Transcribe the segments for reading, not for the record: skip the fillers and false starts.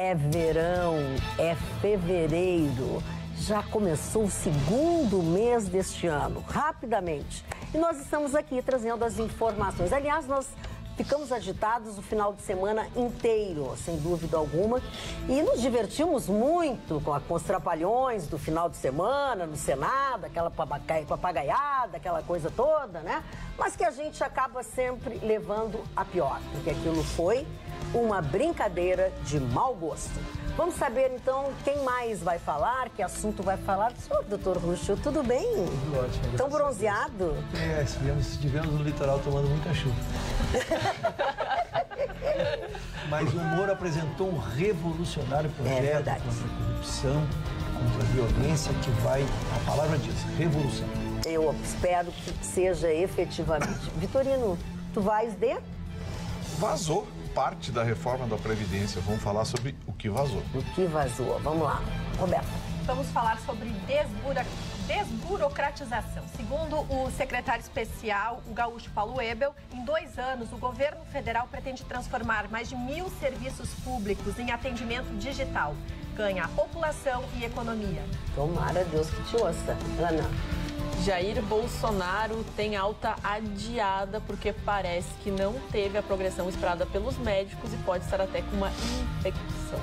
É verão, é fevereiro. Já começou o segundo mês deste ano, rapidamente. E nós estamos aqui trazendo as informações. Aliás, nós ficamos agitados o final de semana inteiro, sem dúvida alguma. E nos divertimos muito com os trapalhões do final de semana, no Senado, aquela papagaiada, aquela coisa toda, né? Mas que a gente acaba sempre levando a pior, porque aquilo foi uma brincadeira de mau gosto. Vamos saber, então, quem mais vai falar, que assunto vai falar. Senhor doutor Ruxo, tudo bem? Tudo ótimo. Tão bronzeado? Estivemos no litoral tomando muita chuva. Mas o Moro apresentou um revolucionário projeto contra a corrupção, contra a violência, que vai, a palavra diz, revolução. Eu espero que seja efetivamente. Vitorino, tu vais de? Vazou parte da reforma da Previdência. Vamos falar sobre o que vazou. O que vazou? Vamos lá. Roberto. Vamos falar sobre desburocratização. Segundo o secretário especial, o gaúcho Paulo Ebel, em 2 anos, o governo federal pretende transformar mais de 1.000 serviços públicos em atendimento digital. Ganha a população e economia. Tomara Deus que te ouça. Ana. Jair Bolsonaro tem alta adiada porque parece que não teve a progressão esperada pelos médicos e pode estar até com uma infecção.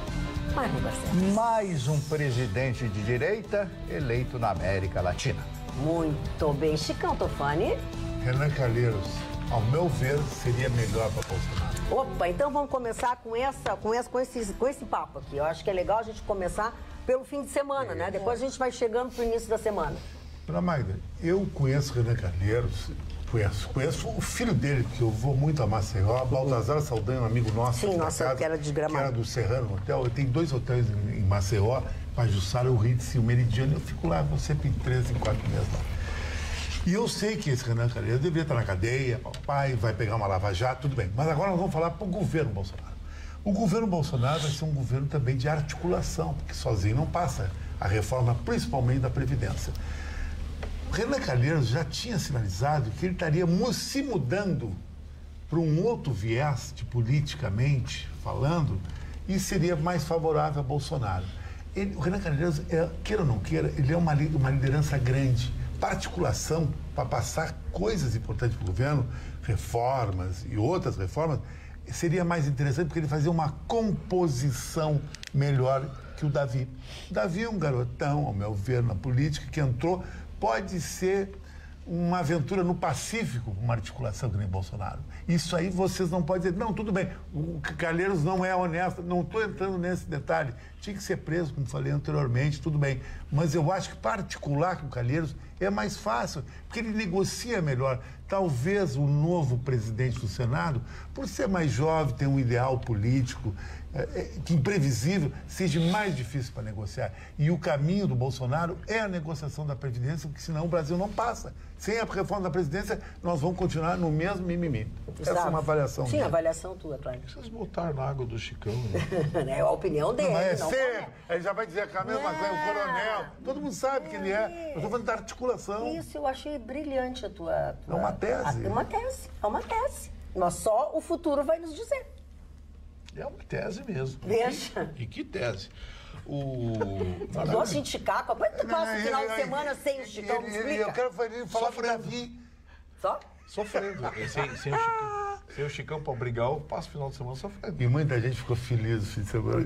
Mais um presidente de direita eleito na América Latina. Muito bem. Chicão Tofani. Renan Calheiros, ao meu ver, seria melhor para Bolsonaro. Opa, então vamos começar com esse papo aqui. Eu acho que é legal a gente começar pelo fim de semana, né? Depois a gente vai chegando pro início da semana. Dona Magda, eu conheço Renan Calheiros, conheço o filho dele, porque eu vou muito a Maceió, Baltazar Saldanha, um amigo nosso. Sim, nossa, que era de Gramado. Que era do Serrano Hotel. Eu tenho 2 hotéis em Maceió, Pajuçara, o Ritz e o Meridiano. Eu fico lá, vou sempre em 3, em 4 meses lá. E eu sei que esse Renan Calheiros deveria estar na cadeia, papai, vai pegar uma lava-jato, tudo bem. Mas agora nós vamos falar para o governo Bolsonaro. O governo Bolsonaro vai ser um governo também de articulação, porque sozinho não passa a reforma, principalmente da Previdência. Renan Calheiros já tinha sinalizado que ele estaria se mudando para um outro viés, politicamente falando, e seria mais favorável a Bolsonaro. O Renan Calheiros, queira ou não queira, ele é uma liderança grande, para articulação, para passar coisas importantes para o governo, reformas e outras reformas, seria mais interessante porque ele fazia uma composição melhor que o Davi. O Davi é um garotão, ao meu ver, na política, que entrou. Pode ser uma aventura no Pacífico, uma articulação que nem Bolsonaro. Isso aí vocês não podem dizer, não, tudo bem, o Calheiros não é honesto, não estou entrando nesse detalhe, tinha que ser preso, como falei anteriormente, tudo bem. Mas eu acho que particular com o Calheiros é mais fácil, porque ele negocia melhor. Talvez o novo presidente do Senado, por ser mais jovem, ter um ideal político que imprevisível, seja mais difícil para negociar. E o caminho do Bolsonaro é a negociação da Previdência, porque senão o Brasil não passa. Sem a reforma da Previdência, nós vamos continuar no mesmo mimimi. Essa é uma avaliação. Sim, a avaliação tua, Cláudio. Vocês botaram na água do Chicão, né? É a opinião dele. Não, mas ele já vai dizer a mesma coisa, o coronel. Todo mundo sabe que ele é. Eu estou falando da articulação. Isso, eu achei brilhante a tua... É uma tese. É uma tese. Mas só o futuro vai nos dizer. É uma tese mesmo. Deixa. E que tese? Eu gosto de Chicago. Como é que tu passa o final de semana sem o Chicão? Me explica. Eu quero falar para o Davi. Só? Sofrendo. Sem o Chicão para brigar, eu passo o final de semana sofrendo. E muita gente ficou feliz no fim de semana.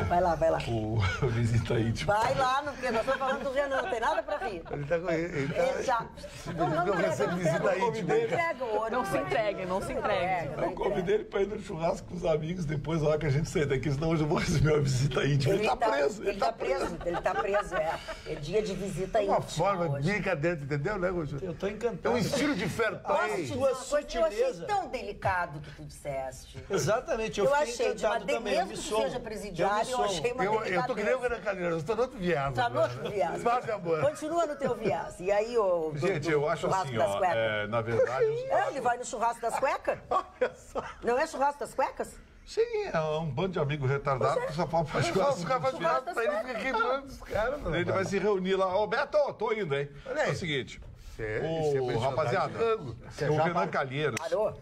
Vai lá. O visita íntima. Vai lá, porque nós estamos falando do Renan, não tem nada para rir. Ele já. Não se entreguem. Eu convidei ele para ir no churrasco com os amigos depois, na hora que a gente sair daqui, senão hoje eu vou receber uma visita íntima. Ele tá preso. É dia de visita íntima. Uma forma, brincadeira, entendeu, né, Gúcio? Eu tô encantado. É um estilo de fair play. Eu achei tão delicado que tu disseste. Exatamente, eu achei, encantado também. Mesmo que seja presidiário, eu achei uma delicadeza. Eu tô que nem o Renan Calheiros, eu estou no outro viés. Tá no outro viés. Continua no teu viés. E aí, gente, eu acho assim, ó, na verdade... Ele vai no churrasco das cuecas? Não é churrasco das cuecas? Sim, é um bando de amigos retardados que só falam pra churrasco. Ele fica queimando os caras. Ele vai se reunir lá. Ô, Beto, tô indo, hein? É o seguinte... rapaziada,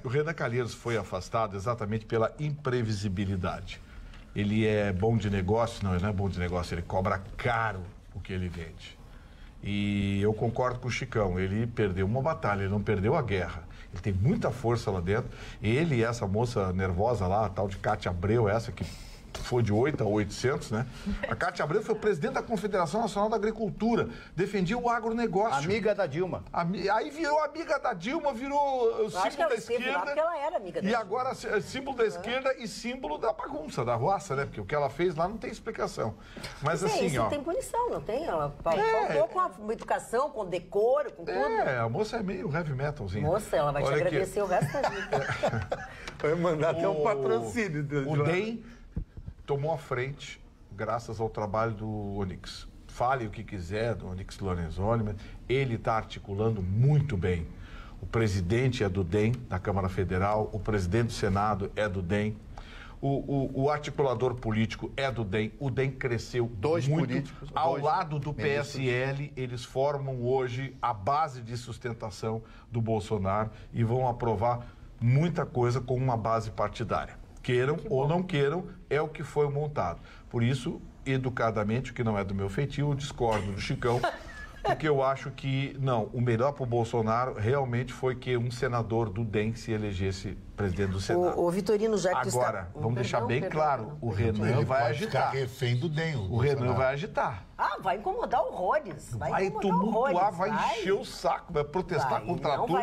o Renan Calheiros foi afastado exatamente pela imprevisibilidade. ele é bom de negócio. Não, ele não é bom de negócio, ele cobra caro o que ele vende. E eu concordo com o Chicão, ele perdeu uma batalha, ele não perdeu a guerra. Ele tem muita força lá dentro. Ele e essa moça nervosa lá, a tal de Cátia Abreu, essa que foi de 8 a 800, né? A Cátia Abreu foi presidente da Confederação Nacional da Agricultura, defendia o agronegócio. Amiga da Dilma. Aí virou amiga da Dilma, virou símbolo da esquerda. Porque ela era amiga da e Dilma. agora símbolo da esquerda e símbolo da bagunça, da roça, né? Porque o que ela fez lá não tem explicação. Mas assim, isso ó... tem punição, não tem? Ela faltou com uma educação, com decoro, com tudo. A moça é meio heavy metalzinha. Moça, ela vai te agradecer o resto da vida. Vai mandar até um patrocínio. O DEM tomou a frente graças ao trabalho do Onyx. Fale o que quiser do Onyx Lorenzoni, mas ele está articulando muito bem. O presidente é do DEM, da Câmara Federal, o presidente do Senado é do DEM, o articulador político é do DEM. O DEM cresceu muito. Ao lado do PSL, eles formam hoje a base de sustentação do Bolsonaro e vão aprovar muita coisa com uma base partidária. Queiram ou não queiram, é o que foi montado. Por isso, educadamente, o que não é do meu feitio, eu discordo do Chicão, porque eu acho que, não, o melhor para o Bolsonaro realmente foi que um senador do DEM se elegesse presidente do Senado. O Vitorino, já que agora, vamos deixar bem claro, o Renan vai agitar. Ficar refém do DEM. O Renan vai agitar. Vai incomodar horrores. Vai tumultuar, vai encher o saco, vai protestar contra tudo.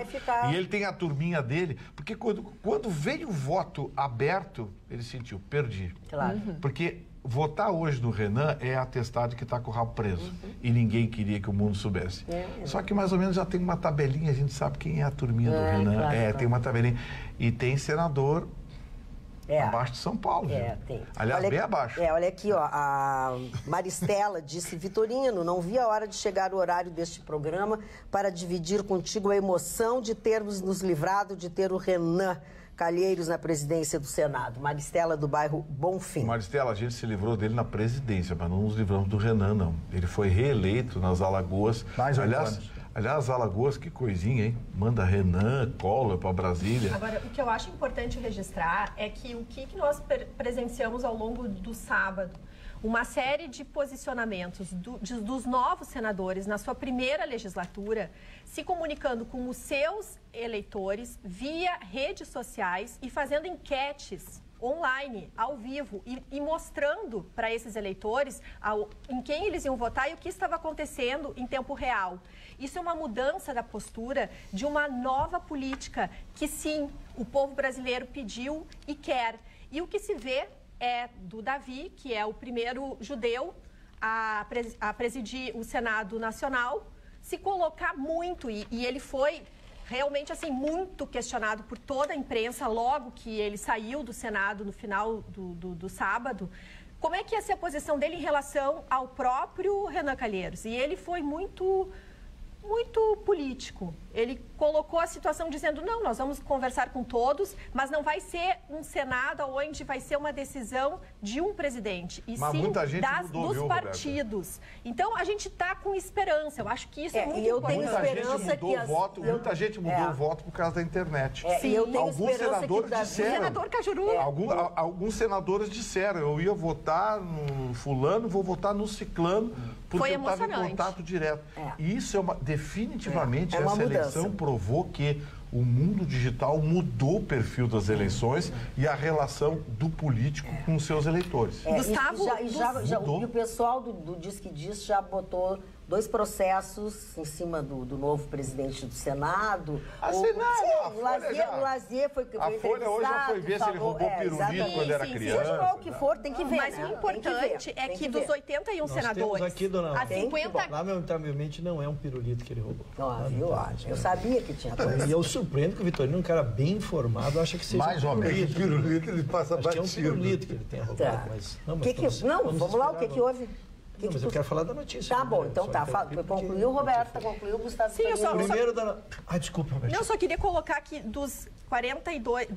E ele tem a turminha dele, porque quando veio o voto aberto, ele sentiu, perdi. Claro. Porque votar hoje no Renan é atestar de que está com o rabo preso. E ninguém queria que o mundo soubesse. Só que mais ou menos já tem uma tabelinha, a gente sabe quem é a turminha do Renan. Claro. Tem uma tabelinha. E tem senador abaixo de São Paulo. Tem. Aliás, bem abaixo. Olha aqui, ó, a Maristela disse: Vitorino, não vi a hora de chegar o horário deste programa para dividir contigo a emoção de termos nos livrado de ter o Renan Calheiros na presidência do Senado. Maristela, do bairro Bonfim. Maristela, a gente se livrou dele na presidência, mas não nos livramos do Renan, não. Ele foi reeleito nas Alagoas. Aliás, Alagoas, que coisinha, hein? Manda Renan, Collor para Brasília. Agora, o que eu acho importante registrar é que o que nós presenciamos ao longo do sábado, uma série de posicionamentos dos novos senadores na sua primeira legislatura, se comunicando com os seus eleitores via redes sociais e fazendo enquetes online, ao vivo, e mostrando para esses eleitores em quem eles iam votar e o que estava acontecendo em tempo real. Isso é uma mudança da postura de uma nova política que, sim, o povo brasileiro pediu e quer. E o que se vê é do Davi, que é o primeiro judeu a presidir o Senado Nacional, se colocar muito, e ele foi realmente assim muito questionado por toda a imprensa logo que ele saiu do Senado no final do sábado. Como é que ia ser a posição dele em relação ao próprio Renan Calheiros? E ele foi muito político. Ele colocou a situação dizendo: não, nós vamos conversar com todos, mas não vai ser um Senado onde vai ser uma decisão de um presidente, e mas sim muita gente dos partidos. Então, a gente está com esperança. Eu acho que isso é muito importante. Muita gente mudou o voto por causa da internet. Sim. Eu tenho alguns senadores que disseram. O senador Cajuru. Alguns senadores disseram: eu ia votar no fulano, vou votar no ciclano, porque eu estava em contato direto. E isso definitivamente essa eleição provou que o mundo digital mudou o perfil das eleições e a relação do político com os seus eleitores. Gustavo, e o pessoal do Diz que Diz já botou 2 processos em cima do novo presidente do Senado. O Lazier foi A Folha hoje já foi ver se ele roubou pirulito quando era criança. Seja qual que for, tem que ver. Mas o importante é que dos 81 senadores, aqui, dona a 50... Lamentavelmente não é um pirulito que ele roubou. Eu sabia que tinha coisa. E eu surpreendo que o Vitorino, um cara bem informado, acha que seja mais ou menos. Pirulito ele passa batido. Acho que é um pirulito que ele tenha roubado. Mas, vamos lá, o que houve? Mas eu quero falar da notícia. Tá bom, então tá. Concluiu, Roberta, concluiu, Gustavo. Sim, primeiro da... Desculpa, Roberta. Eu só queria colocar que dos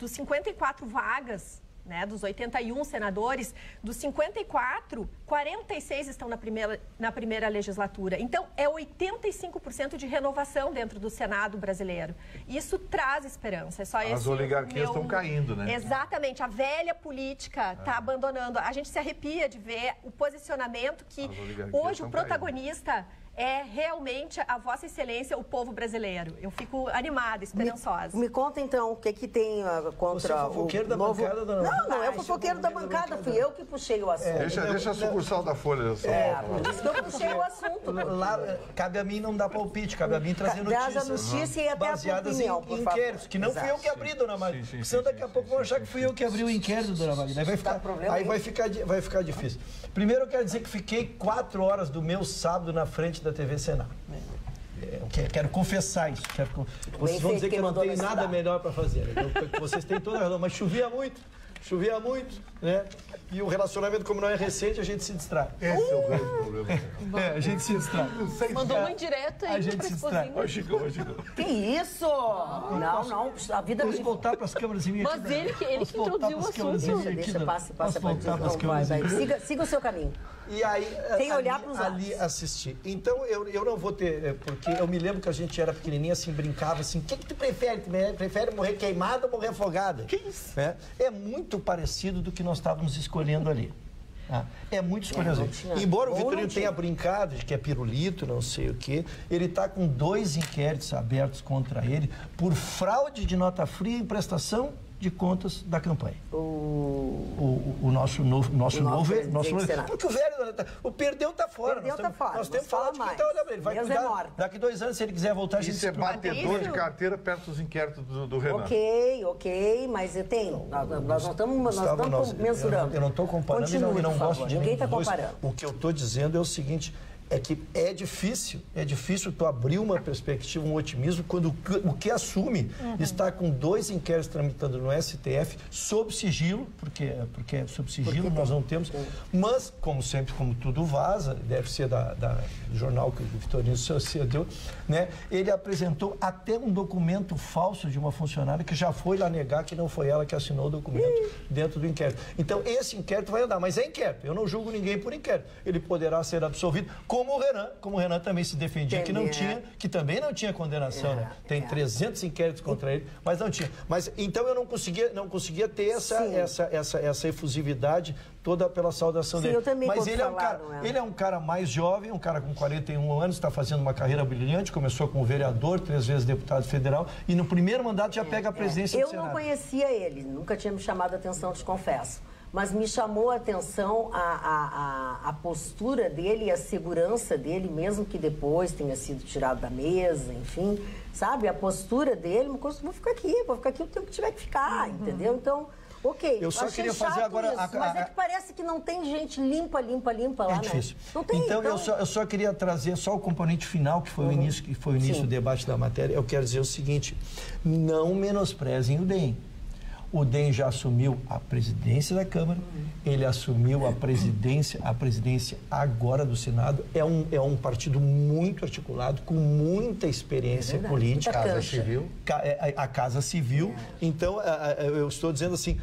54 vagas né? Dos 81 senadores, dos 54, 46 estão na primeira legislatura. Então, é 85% de renovação dentro do Senado brasileiro. Isso traz esperança. É só As oligarquias estão caindo, né? Exatamente. A velha política está abandonando. A gente se arrepia de ver o posicionamento que hoje o protagonista é realmente a Vossa Excelência, o povo brasileiro. Eu fico animada, esperançosa. Me conta, então, o que tem contra Você é fofoqueiro da bancada, dona Maria? Não é fofoqueiro da bancada. Fui eu que puxei o assunto. Deixa a sucursal da Folha. Por isso que eu puxei o assunto. Lá, cabe a mim não dar palpite, cabe a mim trazer Traz a notícia e até a tua baseadas opinião, em por favor. inquéritos, que não fui eu que abri, dona Maria. Senão daqui a pouco vão achar que fui eu que abri o inquérito, dona Maria. Aí vai ficar difícil. Primeiro eu quero dizer que fiquei 4 horas do meu sábado na frente da TV Senado. Quero confessar isso. Vocês vão dizer que eu não tenho nada melhor para fazer. Então, vocês têm toda a razão, mas chovia muito, né? E o relacionamento, como não é recente, a gente se distrai. Esse é o grande problema. A gente se distrai. Mandou uma indireta aí. A gente se distrai. Chegou. Que isso? Não, a vida... Vamos voltar para as câmeras e Mas ele que introduziu o assunto. Deixa, passa para siga o seu caminho. E aí, sem olhar para os ali assistir. Então, eu não vou ter... Porque eu me lembro que a gente era pequenininha, assim, brincava assim, o que tu prefere? Tu prefere morrer queimada ou morrer afogada? Que isso? É muito parecido do que nós estávamos escolhendo ali. É muito escolhendo. Embora o Vitorino tenha brincado de que é pirulito, não sei o quê, ele está com 2 inquéritos abertos contra ele por fraude de nota fria em prestação de contas da campanha. O nosso novo porque o velho, o perdeu está fora. Nós temos que falar de quem está olhando para ele. Vai cuidar. Daqui 2 anos, se ele quiser voltar, a gente... Isso é batedor de carteira perto dos inquéritos do Renan. Ok, mas nós não estamos mensurando. Eu não estou comparando e não gosto de ninguém está comparando. O que eu estou dizendo é o seguinte... É que é difícil tu abrir uma perspectiva, um otimismo, quando o que assume está com 2 inquéritos tramitando no STF, sob sigilo, porque é sob sigilo, nós não temos, mas, como sempre, como tudo vaza, deve ser do jornal que o Vitorino deu, né? Ele apresentou até um documento falso de uma funcionária que já foi lá negar que não foi ela que assinou o documento dentro do inquérito. Então, esse inquérito vai andar, mas é inquérito, eu não julgo ninguém por inquérito. Ele poderá ser absolvido, como o Renan também se defendia que também não tinha condenação, né? Tem 300 inquéritos contra ele, mas não tinha. Mas então eu não conseguia ter essa efusividade toda pela saudação dele. Eu também. Mas ele é um cara mais jovem, um cara com 41 anos, está fazendo uma carreira brilhante, começou como vereador, 3 vezes deputado federal, e no primeiro mandato já pega a presidência do Senado. Eu não conhecia ele, nunca tinha me chamado a atenção, te confesso. Mas me chamou a atenção a postura dele e a segurança dele, mesmo que depois tenha sido tirado da mesa, enfim, sabe? A postura dele, vou ficar aqui o tempo que tiver que ficar, entendeu? Então, ok. Eu só queria fazer agora... Mas é que parece que não tem gente limpa lá, é difícil. Não tem, então, eu só queria trazer só o componente final, que foi o início, do debate da matéria. Eu quero dizer o seguinte, não menosprezem o DEM. O DEM já assumiu a presidência da Câmara, ele assumiu a presidência agora do Senado. É um partido muito articulado, com muita experiência política. Casa Civil. A Casa Civil. Então, eu estou dizendo assim,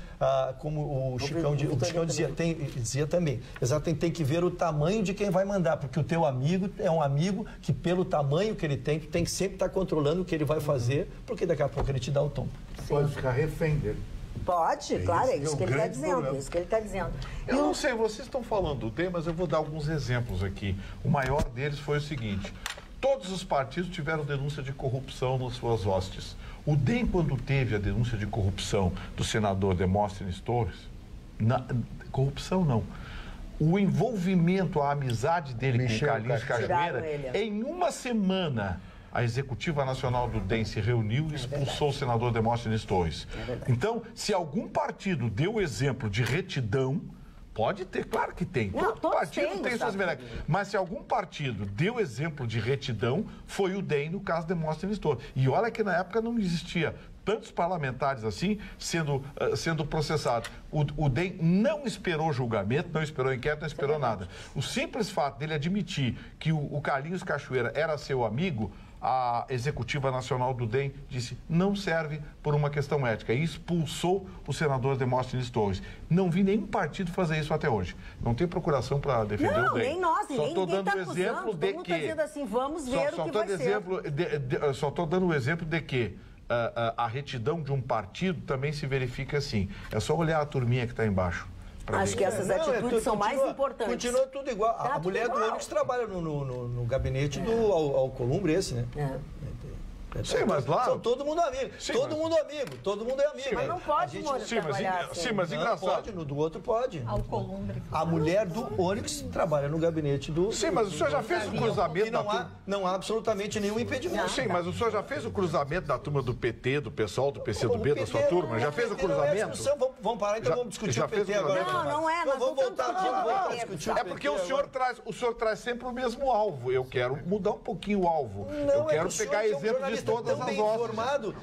como o Chicão dizia também, exatamente, tem que ver o tamanho de quem vai mandar, porque o teu amigo é um amigo que, pelo tamanho que ele tem, tu tem que sempre estar controlando o que ele vai fazer, porque daqui a pouco ele te dá o tom. Pode ficar refém dele. Pode, claro, é isso que ele está dizendo. Eu não sei, vocês estão falando do DEM, mas eu vou dar alguns exemplos aqui. O maior deles foi o seguinte: todos os partidos tiveram denúncia de corrupção nas suas hostes. O DEM, quando teve a denúncia de corrupção do senador Demóstenes Torres, corrupção não, o envolvimento, a amizade dele com o Carlinhos Cajueira, em uma semana... A Executiva Nacional do DEM se reuniu e expulsou o senador Demóstenes Torres. Então, se algum partido deu exemplo de retidão, pode ter, claro que tem. Todo partido tem suas verdades. Mas se algum partido deu exemplo de retidão, foi o DEM no caso Demóstenes Torres. E olha que na época não existia tantos parlamentares assim sendo processados. O DEM não esperou julgamento, não esperou inquérito, não esperou nada. O simples fato dele admitir que o Carlinhos Cachoeira era seu amigo, a executiva nacional do DEM disse não serve por uma questão ética e expulsou o senador Demóstenes Torres. Não vi nenhum partido fazer isso até hoje. Não tem procuração para defender o DEM. Não, nem nós, ninguém está acusando. Todo mundo está dizendo assim, vamos ver o que vai ser. Só estou dando o exemplo de que a retidão de um partido também se verifica assim. É só olhar a turminha que está embaixo. Acho que essas atitudes são mais importantes. Continua tudo igual. A mulher do Onix trabalha no gabinete do Alcolumbre, esse, né? Sim, mas lá... São todo mundo amigo. Sim, todo mundo amigo. Todo mundo é amigo. Sim, mas não pode trabalhar assim. Sim, mas engraçado. Pode, no do outro pode. Alcolumbre. A mulher do Onix trabalha no gabinete do... Sim, mas o senhor já fez o cruzamento da turma... Não há absolutamente nenhum impedimento. Sim, mas o senhor já fez o cruzamento da turma do PT, do PSOL, do PCdoB, da sua turma? Já fez o cruzamento? Vamos parar, então vamos discutir o PT agora. Não é. Vamos voltar a discutir o PT. É porque o senhor traz sempre o mesmo alvo. Eu quero mudar um pouquinho o alvo. Eu quero pegar exemplo de todas as outras.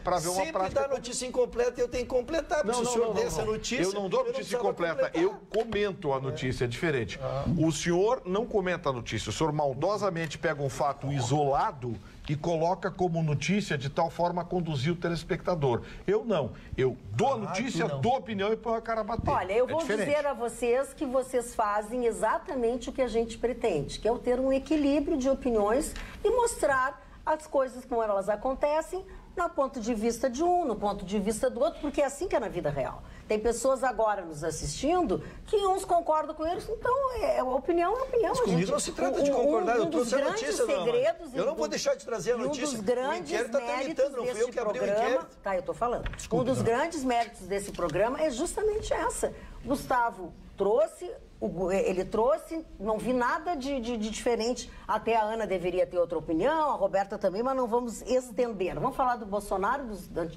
Para ver uma sempre prática. Dá notícia incompleta e eu tenho que completar. Não, se o senhor desse a notícia... Eu não dou notícia incompleta, eu comento a notícia, é diferente. O senhor não comenta a notícia, o senhor maldosamente pega um fato isolado e coloca como notícia de tal forma a conduzir o telespectador. Eu não. Eu dou a notícia, dou a opinião e põe a cara a bater. Olha, eu vou dizer a vocês que vocês fazem exatamente o que a gente pretende, que é ter um equilíbrio de opiniões e mostrar as coisas como elas acontecem, no ponto de vista de um, no ponto de vista do outro, porque é assim que é na vida real. Tem pessoas agora nos assistindo que uns concordam com eles, então a opinião é opinião. Mas comigo não se trata de concordar, eu trouxe a notícia. Eu não vou deixar de trazer a notícia. Um dos grandes méritos desse programa... Tá, eu estou falando. Desculpa, um dos grandes méritos desse programa é justamente essa. Gustavo trouxe... Ele trouxe, não vi nada de diferente. Até a Ana deveria ter outra opinião, a Roberta também, mas não vamos estender. Vamos falar do Bolsonaro,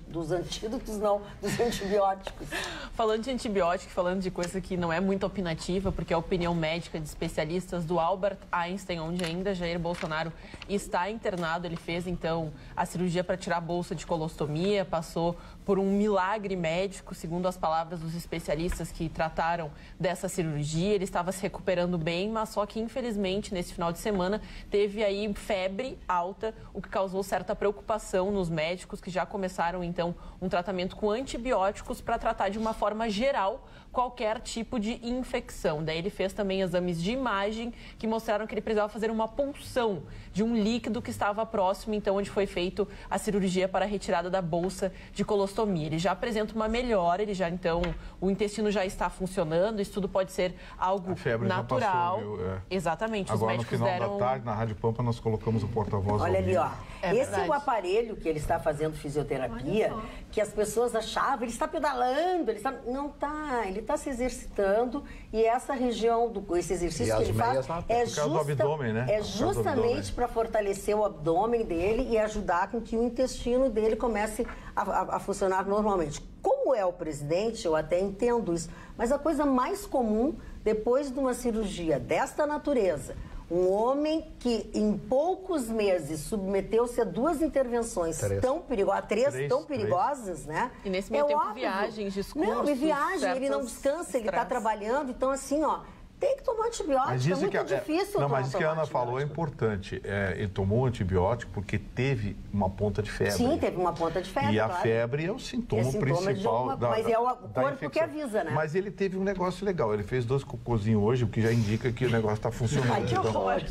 dos antídotos, não, dos antibióticos. Falando de antibiótico, falando de coisa que não é muito opinativa, porque é a opinião médica de especialistas do Albert Einstein, onde ainda Jair Bolsonaro está internado. Ele fez, então, a cirurgia para tirar a bolsa de colostomia, passou por um milagre médico, segundo as palavras dos especialistas que trataram dessa cirurgia. Ele estava se recuperando bem, mas só que, infelizmente, nesse final de semana, teve aí febre alta, o que causou certa preocupação nos médicos, que já começaram, então, um tratamento com antibióticos para tratar de uma forma geral qualquer tipo de infecção. Daí ele fez também exames de imagem que mostraram que ele precisava fazer uma punção de um líquido que estava próximo, então, onde foi feito a cirurgia para a retirada da bolsa de colostomia. Ele já apresenta uma melhora, ele já, então, o intestino já está funcionando, isso tudo pode ser algo natural. Já passou, Exatamente. Agora, os médicos no final da tarde, na Rádio Pampa, nós colocamos o porta-voz. Olha ali, ó. Esse verdade. é o aparelho que ele está fazendo fisioterapia, que as pessoas achavam, ele está pedalando, ele está... Não está, ele está se exercitando e essa região, esse exercício que ele faz é justamente para fortalecer o abdômen dele e ajudar com que o intestino dele comece a funcionar normalmente. Como é o presidente, eu até entendo isso, mas a coisa mais comum, depois de uma cirurgia desta natureza, um homem que em poucos meses submeteu-se a 2 intervenções tão perigosas, três tão perigosas, né? E nesse meio tempo, viagens, discursos... Não, viagem, ele não descansa, ele está trabalhando, então assim, ó... Tem que tomar antibiótico, é muito difícil. Não, mas isso que a Ana falou é importante. Ele tomou antibiótico porque teve uma ponta de febre. Sim, teve uma ponta de febre. E a febre é o sintoma principal da Mas é o corpo infecção. que avisa, né? Mas ele teve um negócio legal. Ele fez 2 cocôzinhos hoje, o que já indica que o negócio está funcionando. Ai, que horror.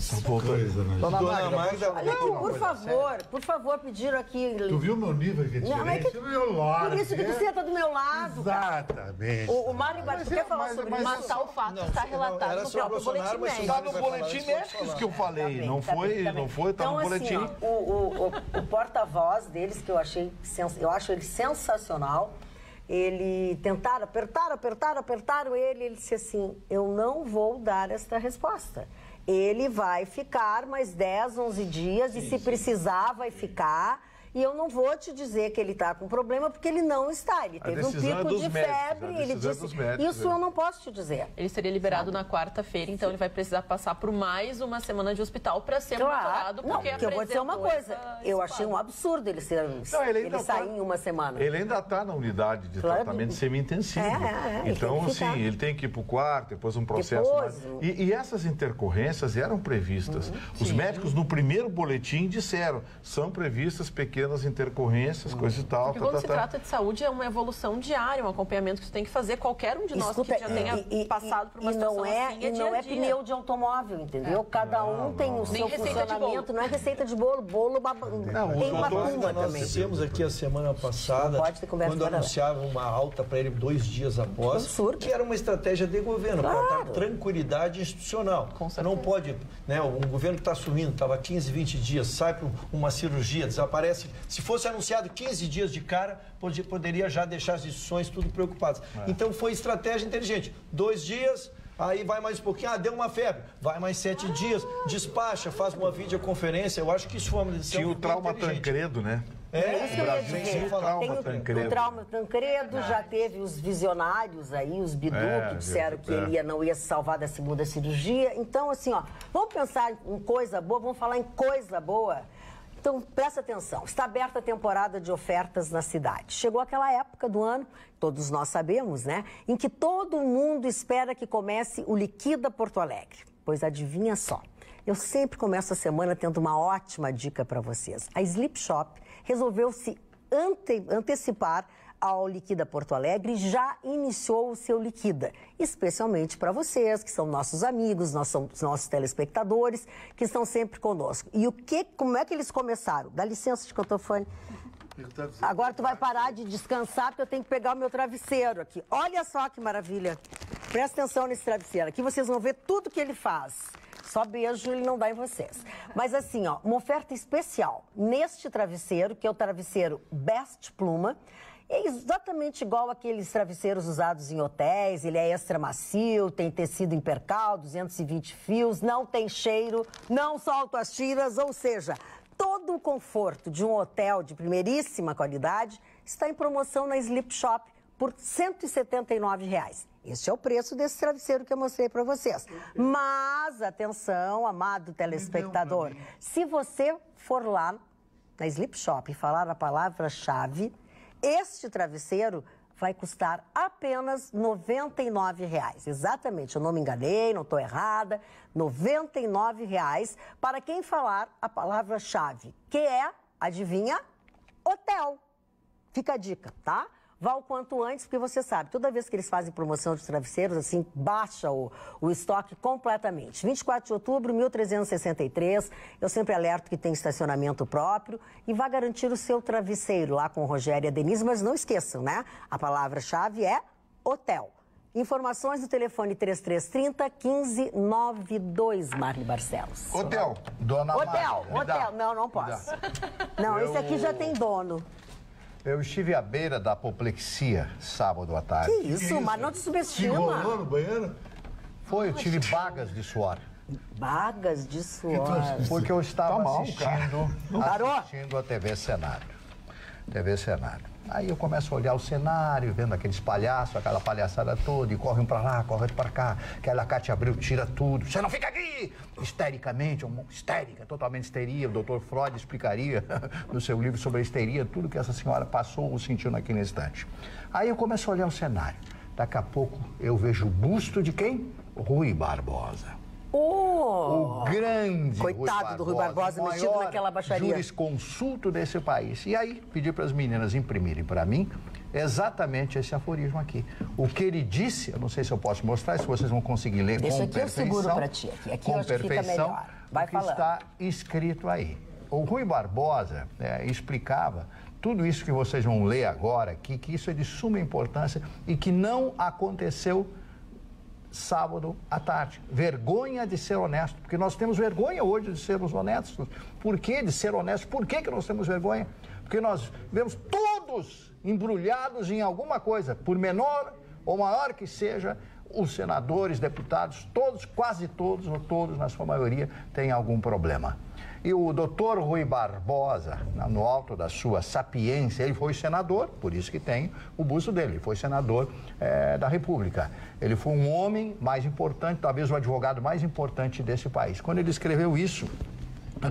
Dona Magda, por favor, pediram aqui... Tu viu meu nível que diferente? Do meu lado. Por isso que tu senta do meu lado. Exatamente. O Mário Batista quer falar sobre isso. Mas tal fato está relatado no próprio boletim médico. Está no boletim médico que eu falei, não foi, está no boletim. Assim, o porta-voz deles, que eu acho ele sensacional, ele apertaram ele disse assim, eu não vou dar esta resposta. Ele vai ficar mais 10, 11 dias e se precisar vai ficar e eu não vou te dizer que ele está com problema, porque ele não está. Ele teve um pico de febre, ele disse, isso eu não posso te dizer. Ele seria liberado na quarta-feira, então ele vai precisar passar por mais uma semana de hospital para ser monitorado, porque eu vou dizer uma coisa, eu achei um absurdo ele sair em uma semana. Ele ainda está na unidade de tratamento semi-intensivo. Então, assim, ele tem que ir para o quarto, depois um processo mais... E essas intercorrências eram previstas. Os médicos, no primeiro boletim, disseram, são previstas pequenas intercorrências, coisa e tal. Porque quando se trata de saúde, é uma evolução diária, um acompanhamento que você tem que fazer. Qualquer um de nós que já tenha passado por uma situação assim, e não é pneu de automóvel, entendeu? Cada um tem o seu funcionamento, não é receita de bolo, tem uma cumba nós também. Nós aqui a semana passada, quando anunciavam uma alta para ele 2 dias após, que era uma estratégia de governo, para dar tranquilidade institucional. Não pode, né, um governo que está assumindo, estava 15, 20 dias, sai para uma cirurgia, desaparece. Se fosse anunciado 15 dias de cara, poderia já deixar as instituições tudo preocupadas. Então foi estratégia inteligente. 2 dias... Aí vai mais um pouquinho, deu uma febre, vai mais 7 dias, despacha, faz uma videoconferência. Eu acho que isso foi uma decisão. Tinha o trauma Tancredo, né? Isso que eu ia dizer. Tem o trauma Tancredo, já teve os visionários aí, os Bidu, que disseram que ele não ia se salvar da segunda cirurgia. Então, assim, vamos pensar em coisa boa, vamos falar em coisa boa. Então, presta atenção, está aberta a temporada de ofertas na cidade. Chegou aquela época do ano, todos nós sabemos, né? Em que todo mundo espera que comece o Liquida Porto Alegre. Pois adivinha só, eu sempre começo a semana tendo uma ótima dica para vocês. A Sleep Shop resolveu se antecipar ao Liquida Porto Alegre e já iniciou o seu Liquida, especialmente para vocês, que são nossos amigos, nossos telespectadores, que estão sempre conosco. E como é que eles começaram? Dá licença, Chicotofone. Agora tu vai parar de descansar, porque eu tenho que pegar o meu travesseiro aqui. Olha só que maravilha. Presta atenção nesse travesseiro. Aqui vocês vão ver tudo que ele faz. Só beijo ele não dá em vocês. Mas assim, uma oferta especial neste travesseiro, que é o travesseiro Best Pluma. É exatamente igual aqueles travesseiros usados em hotéis, ele é extra macio, tem tecido impercal, 220 fios, não tem cheiro, não solta as tiras, ou seja, todo o conforto de um hotel de primeiríssima qualidade está em promoção na Sleep Shop por R$ 179. Este é o preço desse travesseiro que eu mostrei para vocês. Mas, atenção, amado telespectador, se você for lá na Sleep Shop e falar a palavra-chave, este travesseiro vai custar apenas R$ 99. Exatamente, eu não me enganei, não estou errada. R$ 99 para quem falar a palavra-chave, que é, adivinha, hotel. Fica a dica, tá? Vá o quanto antes, porque você sabe, toda vez que eles fazem promoção de travesseiros, assim, baixa o estoque completamente. 24 de outubro, 1363, eu sempre alerto que tem estacionamento próprio e vá garantir o seu travesseiro lá com o Rogério e a Denise, mas não esqueçam, né? A palavra-chave é hotel. Informações do telefone 3330-1592, Marli Barcelos. Hotel, dona Hotel, não posso. Não, esse aqui já tem dono. Eu estive à beira da apoplexia sábado à tarde. Que isso, mas não te subestima. Se enrolou no banheiro? Foi, eu tive bagas de suor. Bagas de suor. Porque eu estava assistindo a TV Senado. Aí eu começo a olhar o cenário, vendo aqueles palhaços, aquela palhaçada toda, e corre um pra lá, corre pra cá, aquela Cátia Abreu tira tudo. Você não fica aqui! Histericamente, histérica, totalmente histeria. O doutor Freud explicaria no seu livro sobre a histeria tudo que essa senhora passou ou sentiu naquele instante. Aí eu começo a olhar o cenário. Daqui a pouco eu vejo o busto de quem? Rui Barbosa. O grande coitado do Rui Barbosa, metido naquela baixaria. Jurisconsulto desse país. E aí, pedi para as meninas imprimirem para mim exatamente esse aforismo aqui. O que ele disse, eu não sei se eu posso mostrar, se vocês vão conseguir ler com perfeição. Deixa aqui, eu seguro para ti. Aqui eu acho que fica melhor. Vai falando. Está escrito aí. O Rui Barbosa explicava tudo isso que vocês vão ler agora aqui, que isso é de suma importância e que não aconteceu sábado à tarde. Vergonha de ser honesto, porque nós temos vergonha hoje de sermos honestos. Por que de ser honestos? Por que nós temos vergonha? Porque nós vemos todos embrulhados em alguma coisa, por menor ou maior que seja, os senadores, deputados, todos, quase todos, ou todos, na sua maioria, têm algum problema. E o doutor Rui Barbosa, no alto da sua sapiência, ele foi senador, por isso que tem o busto dele, ele foi senador da República. Ele foi um homem mais importante, talvez o advogado mais importante desse país. Quando ele escreveu isso,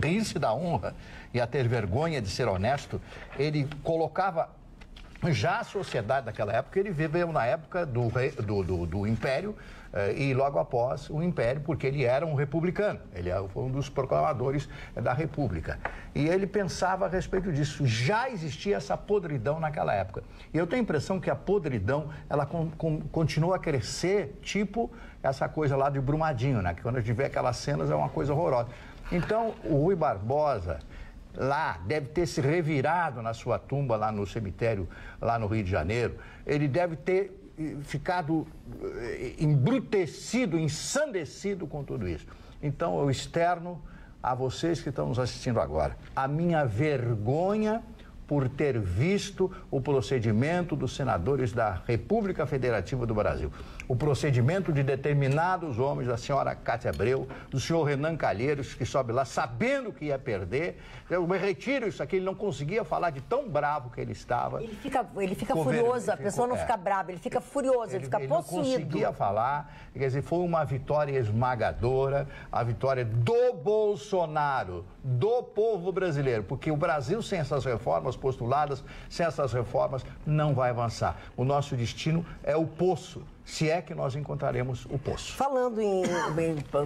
rir-se da honra e a ter vergonha de ser honesto, ele colocava já a sociedade daquela época. Ele viveu na época do Império e logo após o Império, porque ele era um republicano, ele foi um dos proclamadores da República. E ele pensava a respeito disso. Já existia essa podridão naquela época. E eu tenho a impressão que a podridão, ela continua a crescer, tipo essa coisa lá de Brumadinho, né? Que quando a gente vê aquelas cenas é uma coisa horrorosa. Então, o Rui Barbosa lá deve ter se revirado na sua tumba lá no cemitério, lá no Rio de Janeiro. Ele deve ter ficado embrutecido, ensandecido com tudo isso. Então, eu externo a vocês que estão nos assistindo agora a minha vergonha por ter visto o procedimento dos senadores da República Federativa do Brasil. O procedimento de determinados homens, da senhora Cátia Abreu, do senhor Renan Calheiros, que sobe lá sabendo que ia perder. Eu me retiro isso aqui, ele não conseguia falar de tão bravo que ele estava. Ele fica furioso, a pessoa não fica brava, ele fica furioso, ele fica possuído. Ele não conseguia falar, quer dizer, foi uma vitória esmagadora, a vitória do Bolsonaro, do povo brasileiro, porque o Brasil sem essas reformas postuladas, sem essas reformas, não vai avançar. O nosso destino é o poço, se é que nós encontraremos o poço. Falando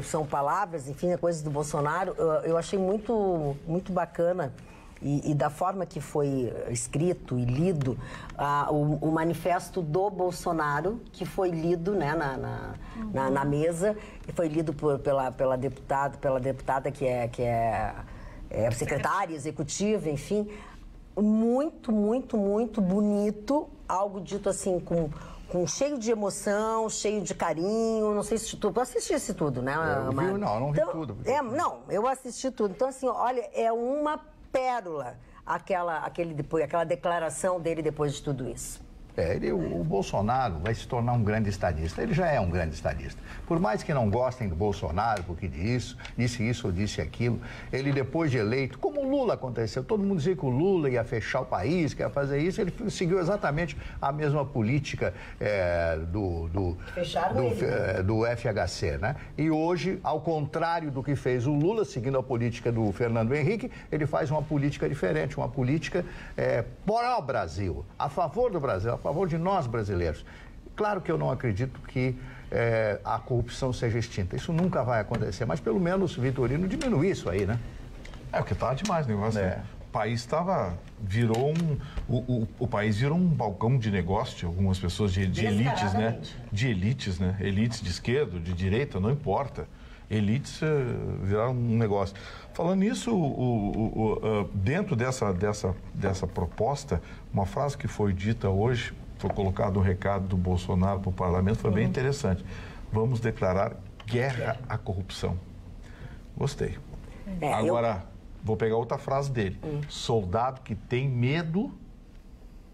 são palavras, enfim, coisas do Bolsonaro, eu achei muito bacana e da forma que foi escrito e lido o manifesto do Bolsonaro, que foi lido, né, na mesa, e foi lido pela deputada que é secretária executiva, enfim. Muito bonito, algo dito assim cheio de emoção, cheio de carinho. Não sei se tu assistisse tudo, né? Não vi tudo. Não, eu assisti tudo. Então, assim, olha, é uma pérola aquela declaração dele depois de tudo isso. O Bolsonaro vai se tornar um grande estadista. Ele já é um grande estadista. Por mais que não gostem do Bolsonaro, porque disse isso ou disse aquilo, ele depois de eleito, como o Lula aconteceu, todo mundo dizia que o Lula ia fechar o país, que ia fazer isso, ele seguiu exatamente a mesma política do FHC, né? E hoje, ao contrário do que fez o Lula, seguindo a política do Fernando Henrique, ele faz uma política diferente, uma política para o Brasil, a favor do Brasil, a favor de nós brasileiros. Claro que eu não acredito que a corrupção seja extinta. Isso nunca vai acontecer, mas pelo menos, Vitorino, diminuir isso aí, né? Porque estava demais o negócio. O país o país virou um balcão de negócio de algumas pessoas, de elites, né? De elites, né? Elites de esquerda, de direita, não importa. Elites viraram um negócio. Falando nisso, dentro dessa proposta, uma frase que foi dita hoje, foi colocado um recado do Bolsonaro para o parlamento, foi bem interessante. Vamos declarar guerra à corrupção. Gostei. Agora, vou pegar outra frase dele. Soldado que tem medo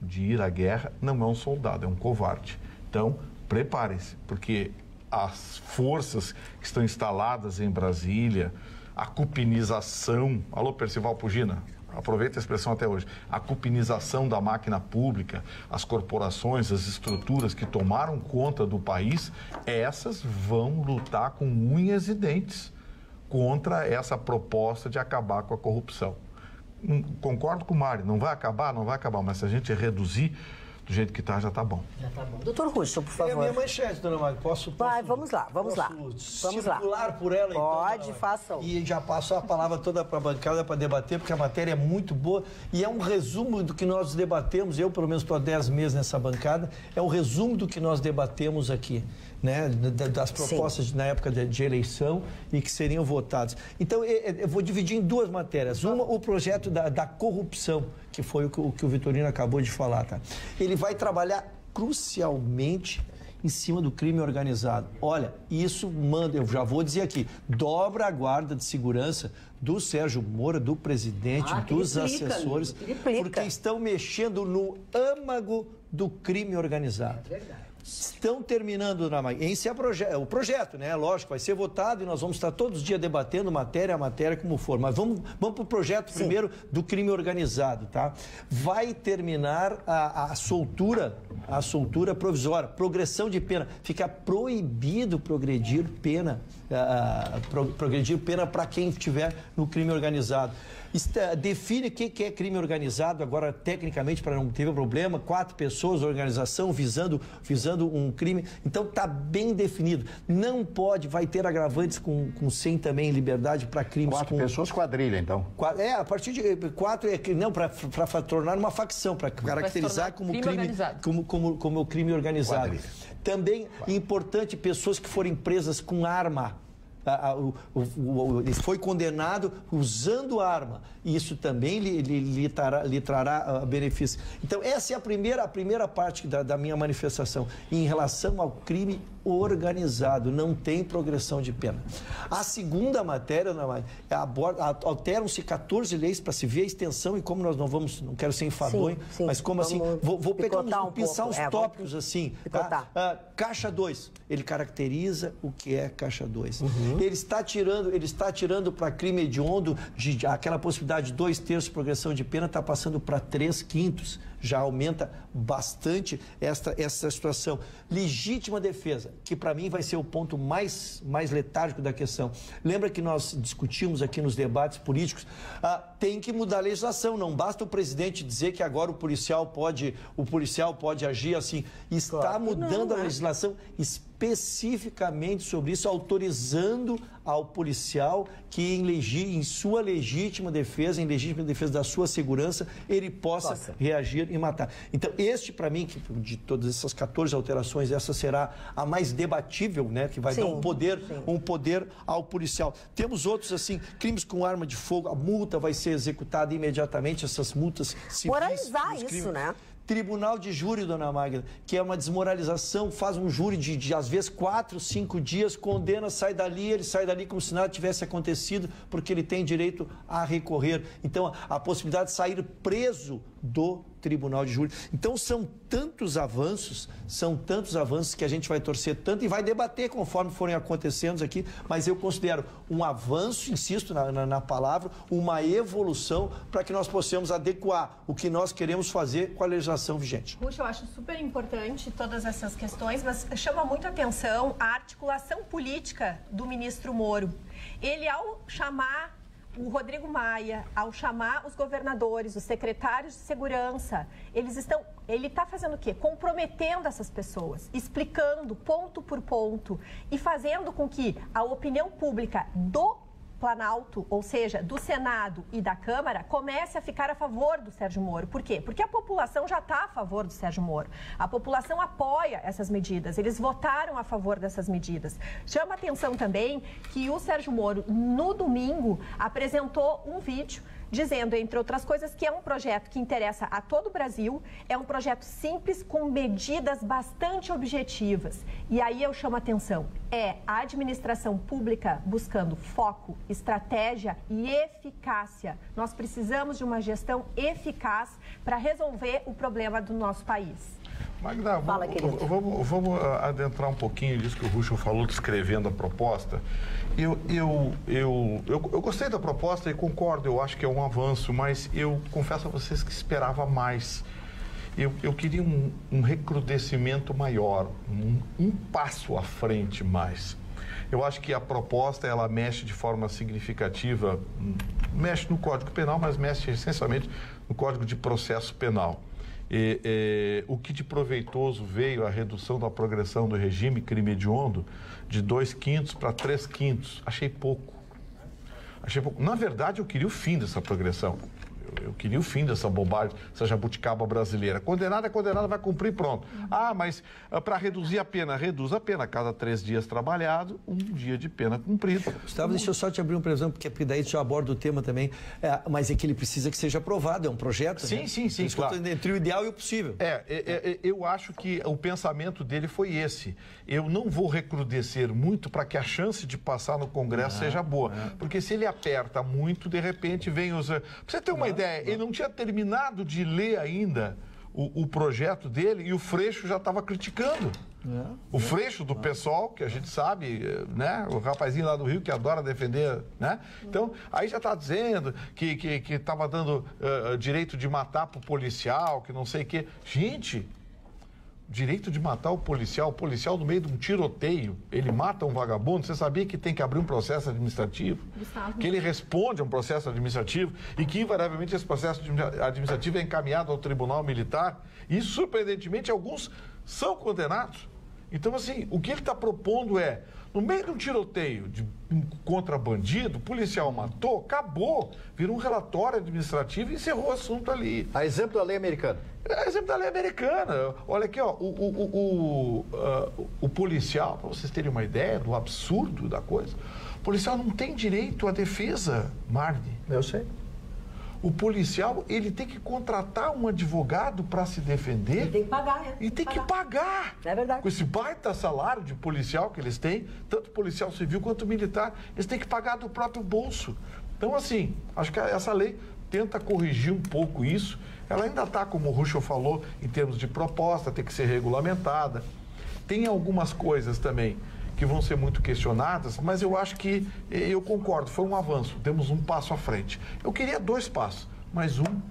de ir à guerra não é um soldado, é um covarde. Então, preparem-se, porque as forças que estão instaladas em Brasília, a cupinização... Alô, Percival Pugina, aproveita a expressão até hoje. A cupinização da máquina pública, as corporações, as estruturas que tomaram conta do país, essas vão lutar com unhas e dentes contra essa proposta de acabar com a corrupção. Concordo com o Mário, não vai acabar, mas se a gente reduzir do jeito que está, já está bom. Já está bom. Doutor Russo, por favor. É a minha manchete, dona Mário. Vamos lá. Circular por ela, Pode, então, façam. E já passo a palavra toda para a bancada para debater, porque a matéria é muito boa e é um resumo do que nós debatemos. Eu, pelo menos, estou há 10 meses nessa bancada. É um resumo do que nós debatemos aqui, né? Das propostas na época de eleição e que seriam votadas. Então, eu vou dividir em duas matérias. Uma, o projeto da corrupção, que foi o que o Vitorino acabou de falar, tá? Ele vai trabalhar crucialmente em cima do crime organizado. Olha, isso manda, eu já vou dizer aqui, dobra a guarda de segurança do Sérgio Moro, do presidente, dos assessores, porque estão mexendo no âmago do crime organizado. É verdade. estão terminando na esse é o projeto, né? Lógico, vai ser votado e nós vamos estar todos os dias debatendo matéria a matéria como for. Mas vamos para o projeto primeiro do crime organizado, tá? Vai terminar a soltura provisória, progressão de pena. Fica proibido progredir pena para quem estiver no crime organizado. Define o que é crime organizado, agora tecnicamente para não ter problema, 4 pessoas, organização visando um crime, então está bem definido. Não pode, vai ter agravantes com 100 também liberdade para crimes 4 pessoas, quadrilha então. A partir de 4 não, para tornar uma facção, para caracterizar como crime organizado. Quadrilha. Também importante, pessoas que forem presas com arma. Ele foi condenado usando arma. Isso também lhe trará benefício. Então, essa é a primeira parte da minha manifestação. Em relação ao crime organizado, não tem progressão de pena. A segunda matéria, alteram-se 14 leis para se ver a extensão e como nós não quero ser enfadonho, mas como assim, vou pegar pensar uns tópicos assim. Tá? Caixa 2, ele caracteriza o que é caixa 2. Ele está tirando para crime hediondo, aquela possibilidade de 2/3 de progressão de pena, está passando para 3/5. Já aumenta bastante essa situação. Legítima defesa, que para mim vai ser o ponto mais letárgico da questão. Lembra que nós discutimos aqui nos debates políticos, tem que mudar a legislação, não basta o presidente dizer que agora o policial pode agir assim. Está mudando a legislação especificamente sobre isso, autorizando ao policial que em sua legítima defesa, da sua segurança, ele possa reagir e matar. Então, para mim, de todas essas 14 alterações, essa será a mais debatível, né? Que vai dar um poder ao policial. Temos outros, assim, crimes com arma de fogo, a multa vai ser executada imediatamente, essas multas civis. Moralizar isso, né? Tribunal de júri, dona Magda, que é uma desmoralização, faz um júri de às vezes 4, 5 dias, condena, ele sai dali como se nada tivesse acontecido, porque ele tem direito a recorrer. Então, a possibilidade de sair preso do Tribunal de Júri. Então, são tantos avanços que a gente vai torcer tanto e vai debater conforme forem acontecendo aqui, mas eu considero um avanço, insisto na palavra, uma evolução para que nós possamos adequar o que nós queremos fazer com a legislação vigente. Puxa, eu acho super importante todas essas questões, mas chama muito a atenção a articulação política do ministro Moro. Ele, ao chamar o Rodrigo Maia, ao chamar os governadores, os secretários de segurança, ele está fazendo o quê? Comprometendo essas pessoas, explicando ponto por ponto e fazendo com que a opinião pública do Planalto, ou seja, do Senado e da Câmara, comece a ficar a favor do Sérgio Moro. Por quê? Porque a população já está a favor do Sérgio Moro. A população apoia essas medidas, eles votaram a favor dessas medidas. Chama atenção também que o Sérgio Moro, no domingo, apresentou um vídeo dizendo, entre outras coisas, que é um projeto que interessa a todo o Brasil, é um projeto simples, com medidas bastante objetivas. E aí eu chamo a atenção, é a administração pública buscando foco, estratégia e eficácia. Nós precisamos de uma gestão eficaz para resolver o problema do nosso país. Magda, vamos adentrar um pouquinho disso que o Ruschel falou, descrevendo a proposta. Eu gostei da proposta e concordo, eu acho que é um avanço, mas eu confesso a vocês que esperava mais. Eu queria um recrudescimento maior, um passo à frente mais. Eu acho que a proposta, ela mexe de forma significativa, mexe no Código Penal, mas mexe essencialmente no Código de Processo Penal. O que de proveitoso veio a redução da progressão do regime crime hediondo de 2/5 para 3/5. Achei pouco. Na verdade, eu queria o fim dessa progressão. Eu queria o fim dessa bobagem, essa jabuticaba brasileira. Condenado é condenado, vai cumprir, pronto. Mas para reduzir a pena, reduz a pena. Cada 3 dias trabalhado, 1 dia de pena cumprido. Gustavo, deixa eu só te abrir um previsão, porque daí já aborda o tema também. Mas é que ele precisa que seja aprovado, é um projeto. Sim, né? sim, claro. Entre o ideal e o possível. Eu acho que o pensamento dele foi esse. Eu não vou recrudescer muito para que a chance de passar no Congresso seja boa. Porque se ele aperta muito, de repente vem os... Pra você ter uma ideia, ele não tinha terminado de ler ainda o projeto dele e o Freixo já estava criticando. O Freixo do PSOL, que a gente sabe, né? O rapazinho lá do Rio que adora defender, né? Então, aí já está dizendo que estava dando direito de matar pro policial, que não sei o quê. Gente, direito de matar o policial no meio de um tiroteio, ele mata um vagabundo, você sabia que tem que abrir um processo administrativo? Que ele responde a um processo administrativo e que, invariavelmente, esse processo administrativo é encaminhado ao Tribunal Militar e, surpreendentemente, alguns são condenados. Então, assim, o que ele está propondo é, no meio de um tiroteio contra bandido, o policial matou, acabou, virou um relatório administrativo e encerrou o assunto ali. A exemplo da lei americana. É exemplo da lei americana. Olha aqui, ó, o policial, para vocês terem uma ideia do absurdo da coisa, o policial não tem direito à defesa, Marne. Eu sei. O policial, ele tem que contratar um advogado para se defender. Ele tem que pagar, né? E tem que pagar. É verdade. Com esse baita salário de policial que eles têm, tanto policial civil quanto militar, eles têm que pagar do próprio bolso. Então, assim, acho que essa lei tenta corrigir um pouco isso. Ela ainda está, como o Ruschel falou, em termos de proposta, tem que ser regulamentada. Tem algumas coisas também que vão ser muito questionadas, mas eu acho que, eu concordo, foi um avanço, demos um passo à frente. Eu queria 2 passos, mas um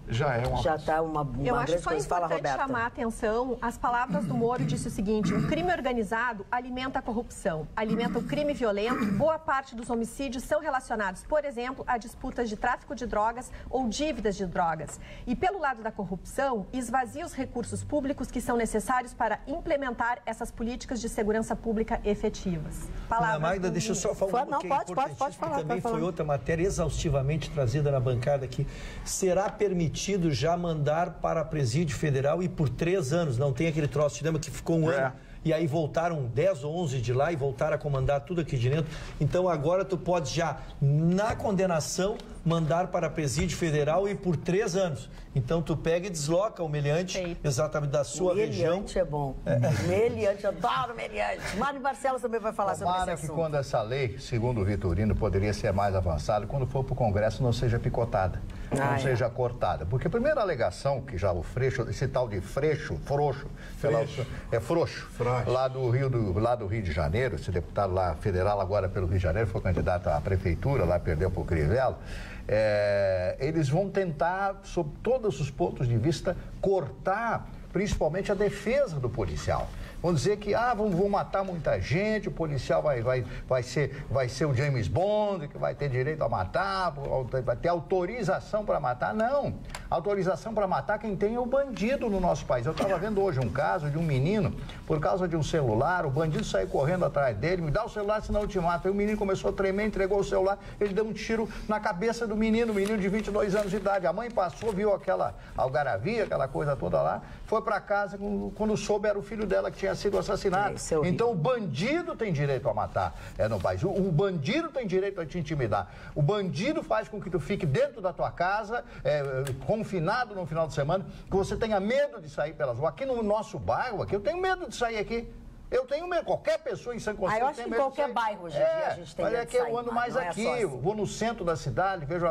já é um avanço. Já está uma Eu acho grande só coisa. Fala, importante Roberta. chamar a atenção, as palavras do Moro disse o seguinte: o crime organizado alimenta a corrupção, alimenta o crime violento, boa parte dos homicídios são relacionados, por exemplo, a disputas de tráfico de drogas ou dívidas de drogas. E pelo lado da corrupção, esvazia os recursos públicos que são necessários para implementar essas políticas de segurança pública efetivas. Ana Magda, deixa eu só falar Não, pode falar. Também pode falar. foi outra matéria exaustivamente trazida na bancada aqui. Será permitido já mandar para presídio federal e por 3 anos, não tem aquele troço, lembra que ficou um ano e aí voltaram 10 ou 11 de lá e voltaram a comandar tudo aqui de dentro. Então agora tu pode já, na condenação, mandar para presídio federal e por 3 anos. Então tu pega e desloca o meliante exatamente da sua região. Meliante é bom. Meliante, adoro meliante. Mário Barcelos também vai falar sobre esse assunto. Que quando essa lei, segundo o Vitorino, poderia ser mais avançada, quando for para o Congresso não seja picotada, não seja cortada. Porque a primeira alegação que já o Freixo, esse tal de Frouxo, lá do Rio de Janeiro, esse deputado lá federal agora pelo Rio de Janeiro, foi candidato à prefeitura, lá perdeu para o Crivella. Eles vão tentar, sob todos os pontos de vista, cortar principalmente a defesa do policial. Vão dizer que vão matar muita gente, o policial vai ser o James Bond, que vai ter direito a matar, vai ter autorização para matar. Não, autorização para matar quem tem é o bandido no nosso país. Eu estava vendo hoje um caso de um menino, por causa de um celular, o bandido saiu correndo atrás dele, me dá o celular senão eu te mato. Aí o menino começou a tremer, entregou o celular, ele deu um tiro na cabeça do menino de 22 anos de idade. A mãe passou, viu aquela algaravia, aquela coisa toda lá, foi para casa, quando soube era o filho dela que tinha sido assassinado. Então o bandido tem direito a matar no país. O bandido tem direito a te intimidar. O bandido faz com que tu fique dentro da tua casa, confinado no final de semana, que você tenha medo de sair pelas ruas. Aqui no nosso bairro, eu tenho medo de sair aqui. Eu tenho medo, qualquer pessoa em São Consciência eu acho que em qualquer bairro hoje em dia a gente tem medo de sair. Olha que eu ando mais aqui, eu vou no centro da cidade, vejo,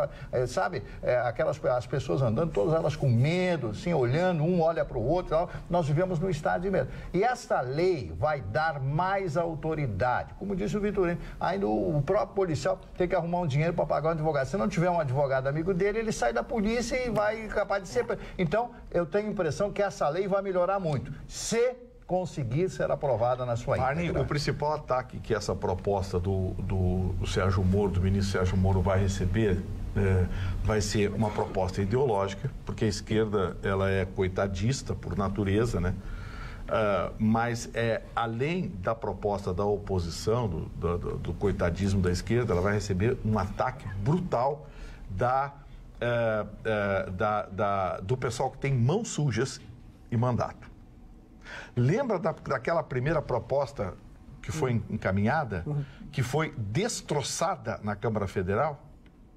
as pessoas andando, todas elas com medo, assim, olhando, um olha para o outro, nós vivemos num estado de medo. E esta lei vai dar mais autoridade, como disse o Vitorino, ainda o próprio policial tem que arrumar um dinheiro para pagar um advogado. Se não tiver um advogado amigo dele, ele sai da polícia e vai capaz de ser... Então, eu tenho a impressão que essa lei vai melhorar muito. Se conseguir ser aprovada na sua íntegra. O principal ataque que essa proposta do Sérgio Moro, do ministro Sérgio Moro, vai receber vai ser uma proposta ideológica, porque a esquerda ela é coitadista por natureza, né? Mas além da proposta da oposição, do coitadismo da esquerda, ela vai receber um ataque brutal do pessoal que tem mãos sujas e mandato. Lembra daquela primeira proposta que foi encaminhada, que foi destroçada na Câmara Federal?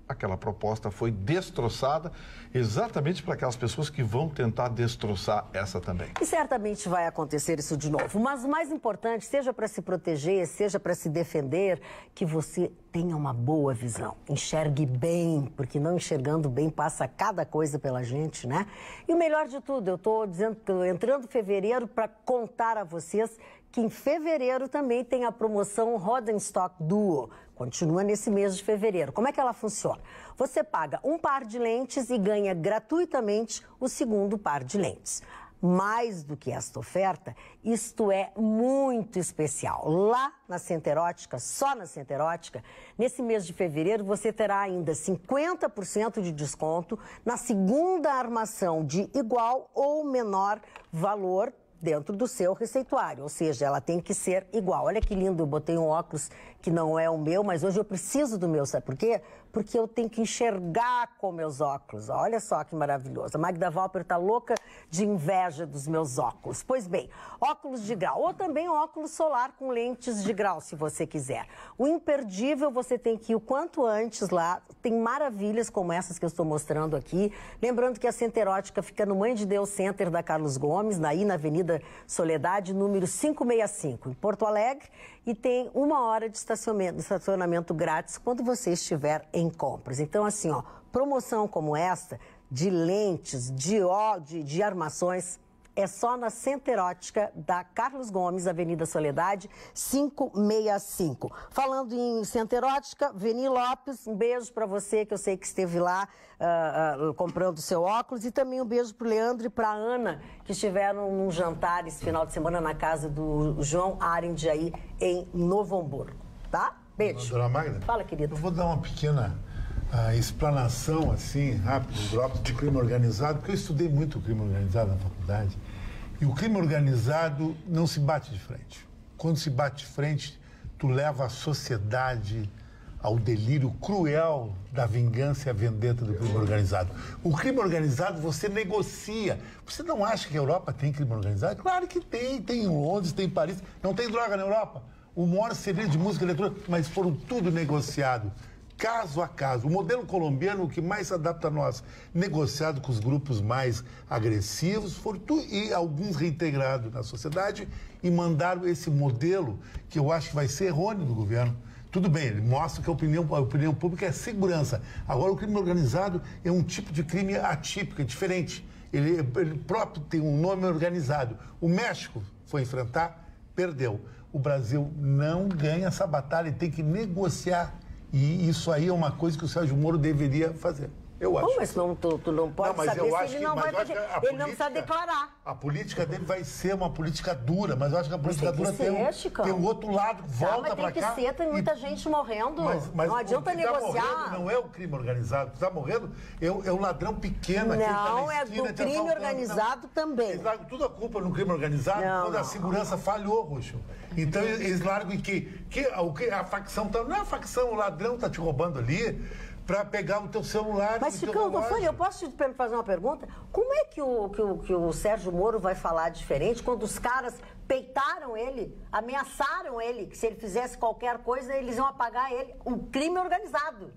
aquela proposta foi destroçada exatamente para aquelas pessoas que vão tentar destroçar essa também. E certamente vai acontecer isso de novo. Mas o mais importante, seja para se proteger, seja para se defender, que você tenha uma boa visão. Enxergue bem, porque não enxergando bem passa cada coisa pela gente, né? E o melhor de tudo, eu estou dizendo que entrando em fevereiro para contar a vocês que em fevereiro também tem a promoção Rodenstock Duo. Continua nesse mês de fevereiro. Como é que ela funciona? Você paga um par de lentes e ganha gratuitamente o segundo par de lentes. Mais do que esta oferta, isto é muito especial. Lá na Center Ótica, só na Center Ótica, nesse mês de fevereiro você terá ainda 50% de desconto na segunda armação de igual ou menor valor dentro do seu receituário, ou seja, ela tem que ser igual. Olha que lindo, eu botei um óculos que não é o meu, mas hoje eu preciso do meu, sabe por quê? Porque eu tenho que enxergar com meus óculos. Olha só que maravilhoso. A Magda Valper está louca de inveja dos meus óculos. Pois bem, óculos de grau, ou também óculos solar com lentes de grau, se você quiser. O imperdível, você tem que ir o quanto antes lá. Tem maravilhas como essas que eu estou mostrando aqui. Lembrando que a Center Ótica fica no Mãe de Deus Center da Carlos Gomes, aí na Avenida Soledade, número 565, em Porto Alegre. E tem 1 hora de estacionamento grátis quando você estiver em compras. Então, assim, ó, promoção como esta, de lentes, de armações, é só na Center Ótica da Carlos Gomes, Avenida Soledade, 565. Falando em Center Ótica, Veni Lopes, um beijo para você, que eu sei que esteve lá comprando seu óculos, e também um beijo para o Leandro e para a Ana, que estiveram num jantar esse final de semana na casa do João Arendt aí em Novo Hamburgo, tá? Beijo. Dona Magda? Fala, querido. Eu vou dar uma pequena explanação, assim, rápida, drops de crime organizado, porque eu estudei muito o crime organizado na faculdade. E o crime organizado não se bate de frente. Quando se bate de frente, tu leva a sociedade ao delírio cruel da vingança e a vendetta do crime organizado. O crime organizado você negocia. Você não acha que a Europa tem crime organizado? Claro que tem. Tem em Londres, tem em Paris. Não tem droga na Europa. O maior segredo de música eletrônica, mas foram tudo negociado. Caso a caso. O modelo colombiano, o que mais se adapta a nós, negociado com os grupos mais agressivos, e alguns reintegrados na sociedade, e mandaram esse modelo, que eu acho que vai ser errôneo do governo. Tudo bem, ele mostra que a opinião pública é segurança. Agora, o crime organizado é um tipo de crime atípico, é diferente. Ele próprio tem um nome organizado. O México foi enfrentar, perdeu. O Brasil não ganha essa batalha, ele tem que negociar. E isso aí é uma coisa que o Sérgio Moro deveria fazer. Eu acho. Mas tu não pode saber se ele não vai fazer. Ele não precisa declarar. A política dele vai ser uma política dura, mas eu acho que a política dura tem um outro lado, volta para cá. Mas tem que ser, tem muita gente morrendo. Mas não adianta negociar. Não é o crime organizado. O que está morrendo é o ladrão pequeno. Não, é do crime organizado também. Eles largam tudo a culpa no crime organizado quando a segurança falhou, Roxo. Então eles largam que a facção... Não é a facção, o ladrão está te roubando ali para pegar o teu celular. Mas, Chicão, eu posso te fazer uma pergunta? Como é que o Sérgio Moro vai falar diferente quando os caras peitaram ele, ameaçaram ele, que se ele fizesse qualquer coisa, eles iam apagar ele? O crime organizado.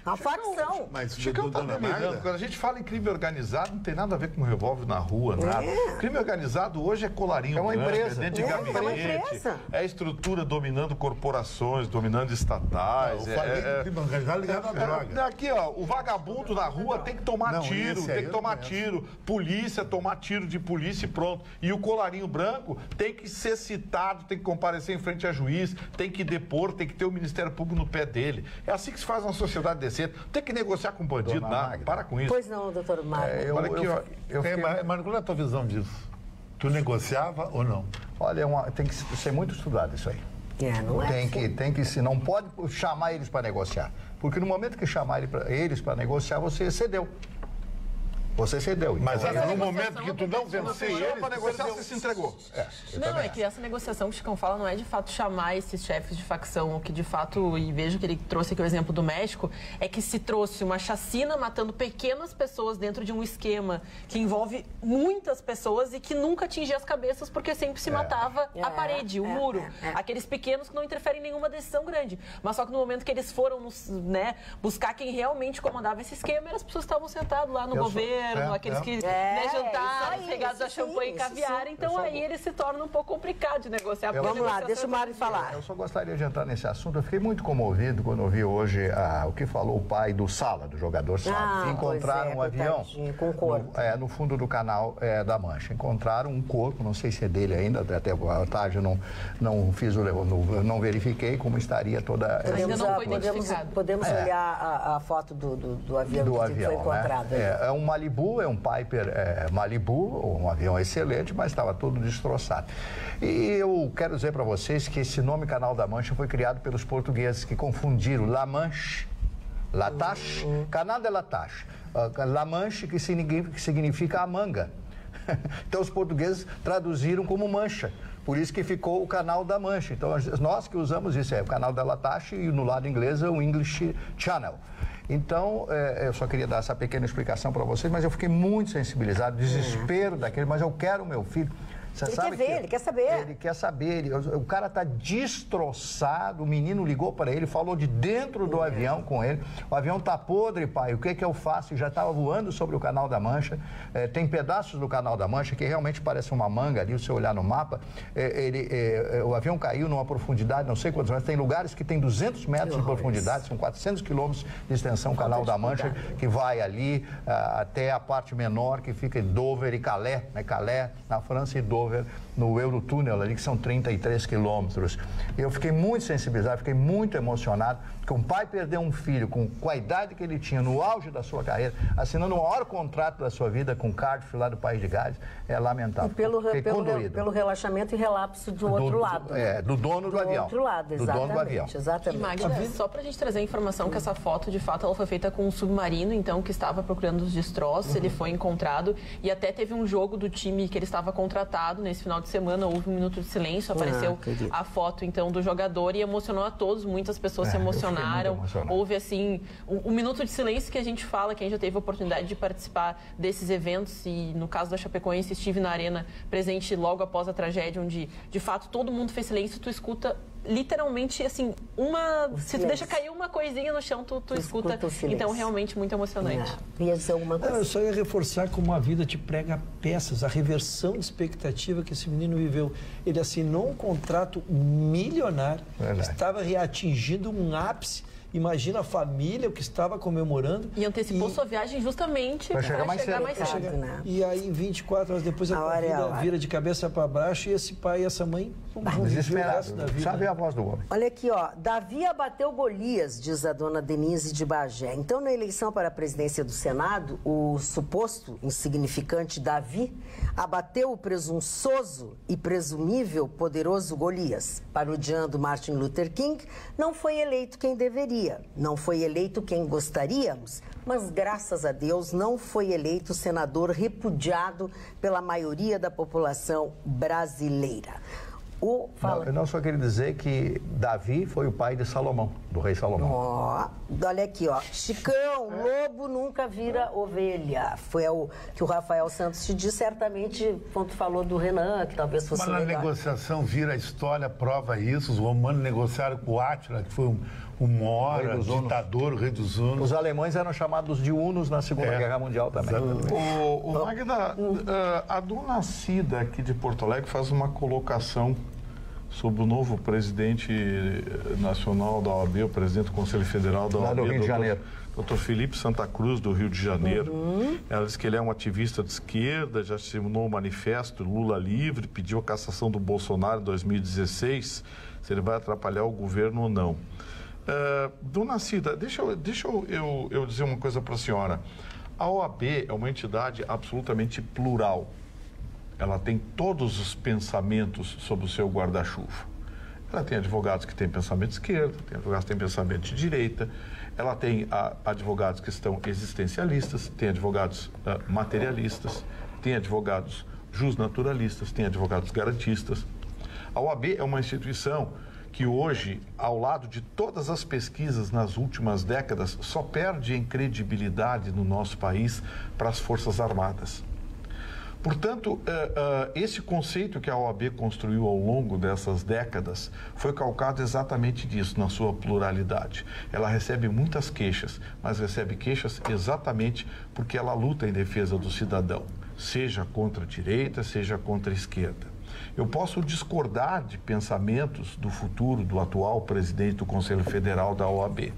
A facção. Mas Chicão tá delirando. Quando a gente fala em crime organizado, não tem nada a ver com um revólver na rua, nada. Crime organizado hoje é colarinho branco, empresa. Dentro de gabinete, é estrutura dominando corporações, dominando estatais. Eu falei que crime organizado ligado à droga. Aqui, ó, o vagabundo na rua tem que tomar tiro, tem que tomar tiro. Polícia, tomar tiro de polícia e pronto. E o colarinho branco tem que ser citado, tem que comparecer em frente a juiz, tem que depor, tem que ter o Ministério Público no pé dele. É assim que se faz uma sociedade decente. Tem que negociar com bandido, nada. Para com isso. Pois não, doutor Mário. Mas qual é a tua visão disso? Tu negociava ou não? Olha, tem que ser muito estudado isso aí. Não é tem que se não pode chamar eles para negociar. Porque no momento que chamar eles para negociar, você cedeu. Você cedeu. Mas Essa no negociação momento que tu não vencer eles, para negociar, você se entregou. Não, é que essa negociação que o Chicão fala não é de fato chamar esses chefes de facção, o que de fato, e vejo que ele trouxe aqui o exemplo do México, é que se trouxe uma chacina matando pequenas pessoas dentro de um esquema que envolve muitas pessoas e que nunca atingia as cabeças porque sempre se matava a parede, o muro. Aqueles pequenos que não interferem em nenhuma decisão grande. Mas só que no momento que eles foram buscar quem realmente comandava esse esquema, as pessoas estavam sentadas lá no governo, aqueles que jantaram, regados a champanhe e caviar, então aí ele se torna um pouco complicado de negociar. Vamos lá, deixa o Mário falar. Eu só gostaria de entrar nesse assunto. Eu fiquei muito comovido quando eu vi hoje o que falou o pai do Sala, do jogador Sala. Encontraram um avião no fundo do canal da Mancha. Encontraram um corpo, não sei se é dele ainda, até a tarde eu não verifiquei como estaria toda ainda não foi identificado. Podemos olhar a foto do avião que foi encontrado. É um Malibu, é um Piper Malibu, um avião excelente, mas estava todo destroçado. E eu quero dizer para vocês que esse nome Canal da Mancha foi criado pelos portugueses que confundiram La Manche, La Tache, Canal de La Tache. La Manche, que significa a manga. Então os portugueses traduziram como mancha. Por isso que ficou o Canal da Mancha. Então nós que usamos isso, o Canal da La Tache, e no lado inglês é o English Channel. Então, eu só queria dar essa pequena explicação para vocês, mas eu fiquei muito sensibilizado, desespero daquele, mas eu quero o meu filho. Você ele sabe quer ver, ele quer saber. Ele quer saber. O cara está destroçado, o menino ligou para ele, falou de dentro do avião com ele. O avião está podre, pai, o que eu faço? Já estava voando sobre o Canal da Mancha. Tem pedaços do Canal da Mancha que realmente parece uma manga ali, se você olhar no mapa. O avião caiu numa profundidade, não sei quantos metros, tem lugares que tem 200 metros de profundidade, são 400 quilômetros de extensão o Canal da Mancha, que vai ali até a parte menor, que fica em Dover e Calais, né? Calais na França e Dover no Eurotúnel ali, que são 33 quilômetros. Eu fiquei muito sensibilizado, fiquei muito emocionado, porque um pai perdeu um filho com a idade que ele tinha, no auge da sua carreira, assinando o maior contrato da sua vida com Cardiff, lá do País de Gales, é lamentável. E pelo relaxamento e relapso do outro lado. Do dono do avião. Do outro lado, exatamente. Do dono do avião. Exatamente. E Magda, só pra gente trazer a informação que essa foto, de fato, ela foi feita com um submarino, então, que estava procurando os destroços, ele foi encontrado, e até teve um jogo do time que ele estava contratado nesse final de semana, houve um minuto de silêncio, apareceu a foto, então, do jogador e emocionou a todos, muitas pessoas se emocionaram. Houve, assim, um minuto de silêncio que a gente fala, quem já teve a oportunidade de participar desses eventos, e no caso da Chapecoense, estive na arena presente logo após a tragédia, onde, de fato, todo mundo fez silêncio, tu escuta literalmente, assim, se tu deixa cair uma coisinha no chão, tu escuta. Então, realmente, muito emocionante. Ia dizer alguma coisa? Eu só ia reforçar como a vida te prega peças, a reversão de expectativa que esse menino viveu. Ele assinou um contrato milionário, estava reatingindo um ápice. Imagina a família, o que estava comemorando. E antecipou sua viagem justamente para chegar mais cedo. Né? E aí, 24 horas depois, a vida vira de cabeça para baixo e esse pai e essa mãe vão viver o resto da vida. Sabe a voz do homem. Olha aqui, ó. Davi abateu Golias, diz a dona Denise de Bagé. Então, na eleição para a presidência do Senado, o suposto insignificante Davi abateu o presunçoso e presumível poderoso Golias. Parodiando Martin Luther King, não foi eleito quem deveria. Não foi eleito quem gostaríamos, mas graças a Deus não foi eleito senador repudiado pela maioria da população brasileira. Eu não só queria dizer que Davi foi o pai de Salomão, do rei Salomão. Olha aqui, ó. Chicão, lobo nunca vira ovelha. Foi o que o Rafael Santos te disse, certamente, quando falou do Renan, que talvez fosse melhor. Mas na negociação vira a história, prova isso. Os romanos negociaram com o Átila, que foi o maior ditador, o rei dos hunos. Os alemães eram chamados de hunos na Segunda Guerra Mundial também. Magda, a dona Cida aqui de Porto Alegre faz uma colocação sobre o novo presidente nacional da OAB, o presidente do Conselho Federal da OAB, do Rio de Janeiro. Dr. Felipe Santa Cruz, do Rio de Janeiro. Ela diz que ele é um ativista de esquerda, já assinou o manifesto Lula Livre, pediu a cassação do Bolsonaro em 2016, se ele vai atrapalhar o governo ou não. Dona Cida, deixa eu dizer uma coisa para a senhora. A OAB é uma entidade absolutamente plural. Ela tem todos os pensamentos sob o seu guarda-chuva. Ela tem advogados que têm pensamento de esquerda, tem advogados que têm pensamento de direita, ela tem advogados que estão existencialistas, tem advogados materialistas, tem advogados justnaturalistas, tem advogados garantistas. A OAB é uma instituição que hoje, ao lado de todas as pesquisas nas últimas décadas, só perde em credibilidade no nosso país para as Forças Armadas. Portanto, esse conceito que a OAB construiu ao longo dessas décadas foi calcado exatamente disso, na sua pluralidade. Ela recebe muitas queixas, mas recebe queixas exatamente porque ela luta em defesa do cidadão, seja contra a direita, seja contra a esquerda. Eu posso discordar de pensamentos do futuro, do atual presidente do Conselho Federal da OAB,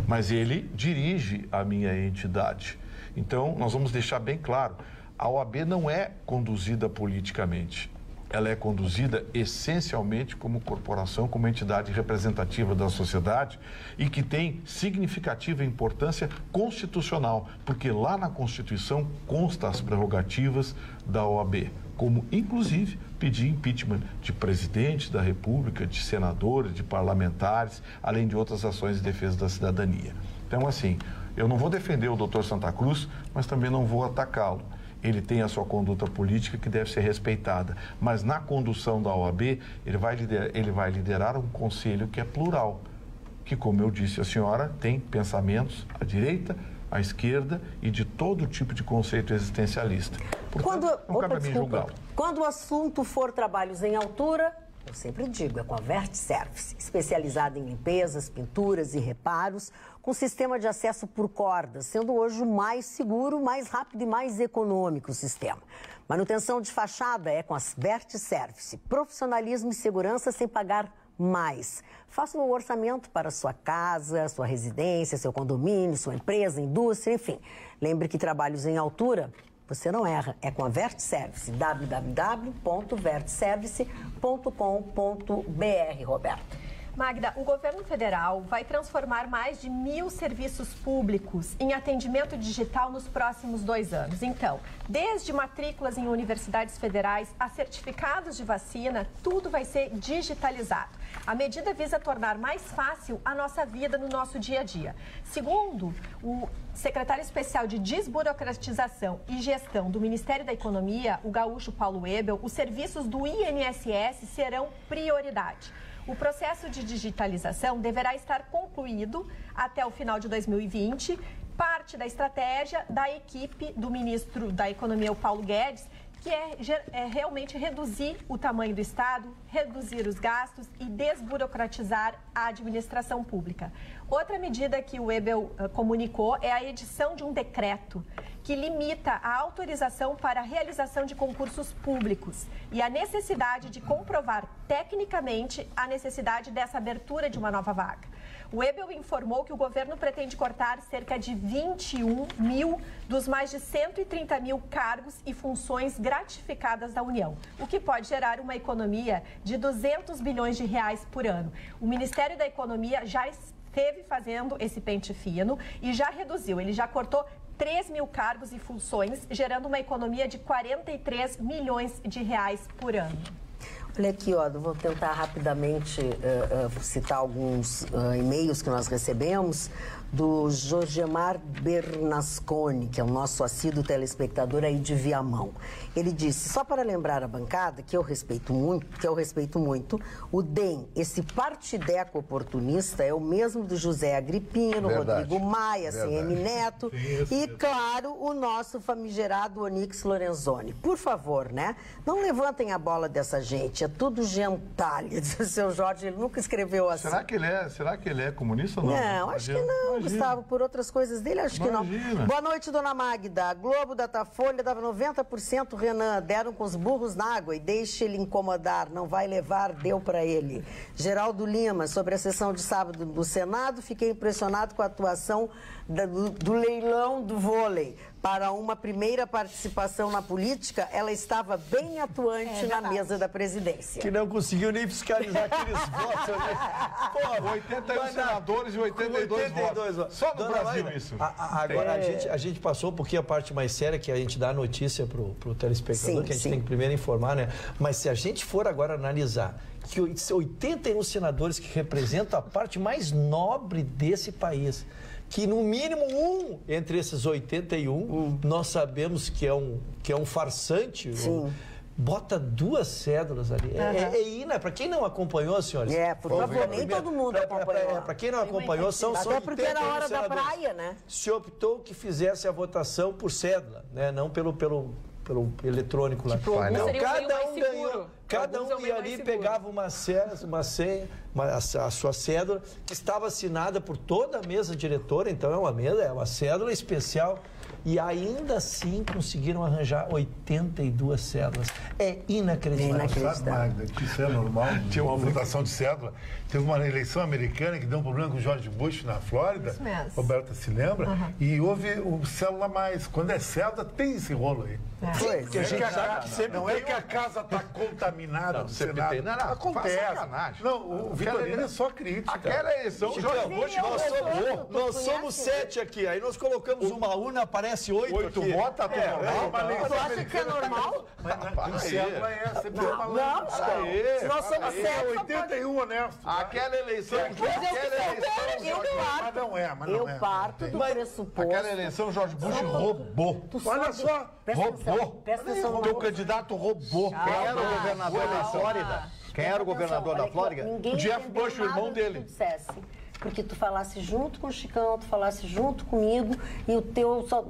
mas ele dirige a minha entidade. Então, nós vamos deixar bem claro, a OAB não é conduzida politicamente, ela é conduzida essencialmente como corporação, como entidade representativa da sociedade e que tem significativa importância constitucional, porque lá na Constituição consta as prerrogativas da OAB, como inclusive pedir impeachment de presidentes da República, de senadores, de parlamentares, além de outras ações de defesa da cidadania. Então, assim, eu não vou defender o doutor Santa Cruz, mas também não vou atacá-lo. Ele tem a sua conduta política que deve ser respeitada, mas na condução da OAB, ele vai liderar um conselho que é plural, que, como eu disse à senhora, tem pensamentos à direita, à esquerda e de todo tipo de conceito existencialista. Portanto, não cabe a mim julgá-lo. Quando o assunto for trabalhos em altura, eu sempre digo, é com a VertService, especializada em limpezas, pinturas e reparos, com sistema de acesso por cordas, sendo hoje o mais seguro, mais rápido e mais econômico o sistema. Manutenção de fachada é com a VertService, profissionalismo e segurança sem pagar mais. Faça o orçamento para sua casa, sua residência, seu condomínio, sua empresa, indústria, enfim. Lembre que trabalhos em altura, você não erra, é com a VertService, www.vertservice.com.br, Roberto. Magda, o governo federal vai transformar mais de 1.000 serviços públicos em atendimento digital nos próximos 2 anos. Então, desde matrículas em universidades federais a certificados de vacina, tudo vai ser digitalizado. A medida visa tornar mais fácil a nossa vida no nosso dia a dia. Segundo o secretário especial de Desburocratização e Gestão do Ministério da Economia, o gaúcho Paulo Ebel, os serviços do INSS serão prioridade. O processo de digitalização deverá estar concluído até o final de 2020. Parte da estratégia da equipe do ministro da Economia, o Paulo Guedes, que é realmente reduzir o tamanho do Estado, reduzir os gastos e desburocratizar a administração pública. Outra medida que o Ebel comunicou é a edição de um decreto que limita a autorização para a realização de concursos públicos e a necessidade de comprovar tecnicamente a necessidade dessa abertura de uma nova vaga. O Ebel informou que o governo pretende cortar cerca de 21 mil dos mais de 130 mil cargos e funções gratificadas da União, o que pode gerar uma economia de 200 bilhões de reais por ano. O Ministério da Economia já esteve fazendo esse pente fino e já reduziu, ele já cortou 3 mil cargos e funções, gerando uma economia de 43 milhões de reais por ano. Olha aqui, ó, vou tentar rapidamente citar alguns e-mails que nós recebemos do Jorgemar Bernasconi, que é o nosso assíduo telespectador aí de Viamão. Ele disse, só para lembrar a bancada, que eu respeito muito, o DEM, esse partideco oportunista, é o mesmo do José Agripino, Verdade. Rodrigo Maia, Verdade. CM Neto e, claro, o nosso famigerado Onyx Lorenzoni. Por favor, né? Não levantem a bola dessa gente, é tudo gentalha, diz o seu Jorge, ele nunca escreveu assim. Será que ele é comunista ou não? Não, acho que não, Gustavo, por outras coisas dele, acho que não. Boa noite, dona Magda. A Globo, Datafolha, dava 90%, Renan, deram com os burros na água e deixe ele incomodar, não vai levar, deu para ele. Geraldo Lima, sobre a sessão de sábado do Senado, fiquei impressionado com a atuação do leilão do vôlei para uma primeira participação na política, ela estava bem atuante na mesa da presidência. Que não conseguiu nem fiscalizar aqueles votos, né? Pô, 81 senadores e 82 votos. Só no Brasil isso. Agora, a gente passou um pouquinho a parte mais séria, que a gente dá a notícia pro telespectador, Sim, que a gente sim. tem que primeiro informar, né? Mas se a gente for agora analisar que 81 senadores que representam a parte mais nobre desse país, que no mínimo um entre esses 81, nós sabemos que é um farsante, bota 2 cédulas ali. Para quem não acompanhou, senhores... Por favor, nem todo mundo acompanhou. Para quem não acompanhou, são até porque era hora da senadores. praia, né? Se optou que fizesse a votação por cédula, né? Não pelo eletrônico lá. Tipo, Não, seria o meio cada mais um seguro. ganhou, cada Alguns é o um meio ia mais ali, seguro. pegava uma senha, a sua cédula, que estava assinada por toda a mesa diretora, então é uma cédula especial. E ainda assim conseguiram arranjar 82 cédulas. É inacreditável. Sabe, Magda, que isso é normal? Tinha uma votação de cédula. Teve uma eleição americana que deu um problema com o George Bush na Flórida. Isso mesmo. Roberta se lembra? E houve o célula mais. Quando é cédula, tem esse rolo aí. Porque a gente sabe que sempre Não é que a casa está contaminada do sempre Senado. tem. Não, Acontece. faz sacanagem. Não, o Vitorino é só crítica. Aquela eleição, o George Bush nós somos 7 aqui, aí nós colocamos uma urna, aparece 8 8 aqui. votos, tá tudo normal. Uma eleição Tu acha que é normal? Mas célula é essa. Não, se nós somos 7, 81 honesto. Aquela eleição, Mas não é, mas não eu é. parto do pressuposto. aquela eleição, George Bush roubou. Olha só. Presta atenção. Teu candidato roubou. Quem era o governador da Flórida? Quem era o governador da Flórida? Ninguém O Jeff entendeu Bush, o irmão nada que dele. tu dissesse. Porque tu falasse junto com o Chicão, tu falasse junto comigo e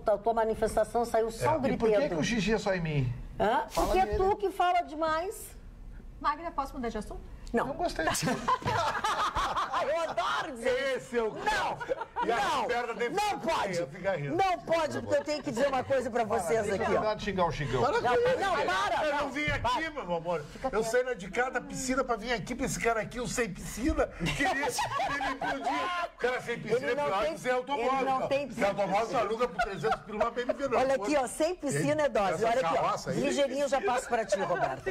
a tua manifestação saiu só um E por que griteiro. o xixi é só em mim? Hã? Porque é tu que fala demais. Magda, posso mudar de assunto? Não. Não gostei disso. Eu adoro dizer Esse é o E a perna dele não pode. fica rindo. Não pode, porque eu tenho que dizer uma coisa pra vocês aqui, ó. Nada de xingar o Xingão. Não, para. Eu não vim aqui, meu amor. Eu saí de cada piscina pra vir aqui pra esse cara aqui, o sem piscina, que ele me implodiu. O cara sem piscina Ele é não pior tem- que sem automóvel. ele não tem Sem automóvel, você aluga por 300 pila uma BMW. Não. Olha aqui, ó, sem piscina é dose. Essa Olha aqui, carroça ó. aí. Ligeirinho eu já passo pra ti, Roberto.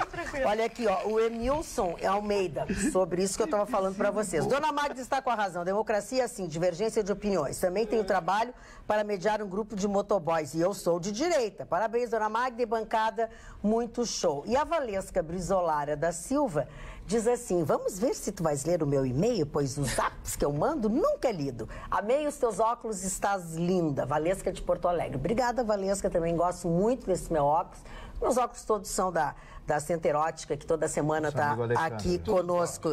Olha aqui, ó, o Emilson Almeida, sobre isso que eu tava falando pra vocês. Dona Magda está com a razão. Democracia, sim, divergência de opiniões. Também tenho trabalho para mediar um grupo de motoboys. E eu sou de direita. Parabéns, Dona Magda, e bancada, muito show. E a Valesca Brizolara da Silva diz assim: vamos ver se tu vais ler o meu e-mail, pois os zaps que eu mando nunca é lido. Amei os teus óculos, estás linda. Valesca de Porto Alegre. Obrigada, Valesca, também gosto muito desse meu óculos. Meus óculos todos são da Center Ótica, que toda semana está aqui conosco.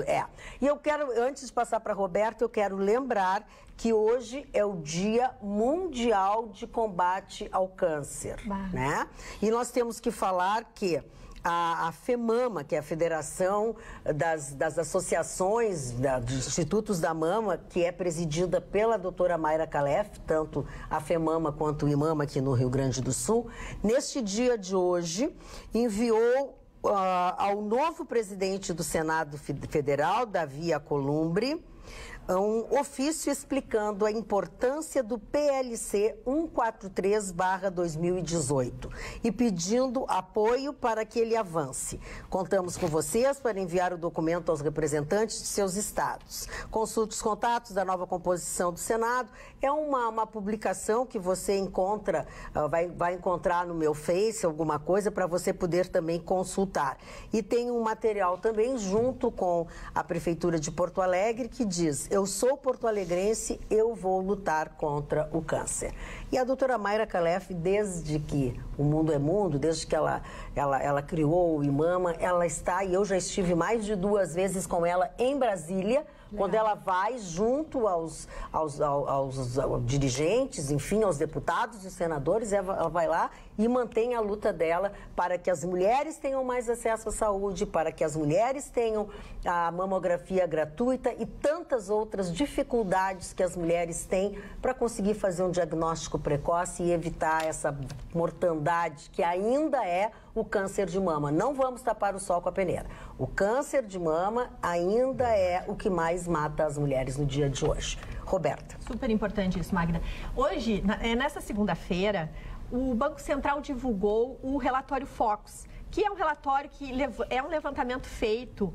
E eu quero, antes de passar para Roberto, eu quero lembrar que hoje é o Dia Mundial de Combate ao Câncer, né? E nós temos que falar que a FEMAMA, que é a Federação das Associações dos Institutos da Mama, que é presidida pela doutora Mayra Calef, tanto a FEMAMA quanto o IMAMA aqui no Rio Grande do Sul, neste dia de hoje, enviou ao novo presidente do Senado Federal, Davi Alcolumbre, um ofício explicando a importância do PLC 143/2018 e pedindo apoio para que ele avance. Contamos com vocês para enviar o documento aos representantes de seus estados. Consulte os contatos da nova composição do Senado. É uma publicação que você encontra, vai encontrar no meu Face, alguma coisa, para você poder também consultar. E tem um material também junto com a Prefeitura de Porto Alegre que diz: eu sou porto-alegrense, eu vou lutar contra o câncer. E a doutora Mayra Calef, desde que o mundo é mundo, desde que ela criou o IMAMA, ela está, e eu já estive mais de 2 vezes com ela em Brasília, quando ela vai junto aos dirigentes, enfim, aos deputados e senadores, ela vai lá e mantém a luta dela para que as mulheres tenham mais acesso à saúde, para que as mulheres tenham a mamografia gratuita e tantas outras dificuldades que as mulheres têm para conseguir fazer um diagnóstico precoce e evitar essa mortandade verdade que ainda é o câncer de mama. Não vamos tapar o sol com a peneira. O câncer de mama ainda é o que mais mata as mulheres no dia de hoje. Roberta. Super importante isso, Magda. Hoje, nessa segunda-feira, o Banco Central divulgou o relatório Focus, que é um relatório que é um levantamento feito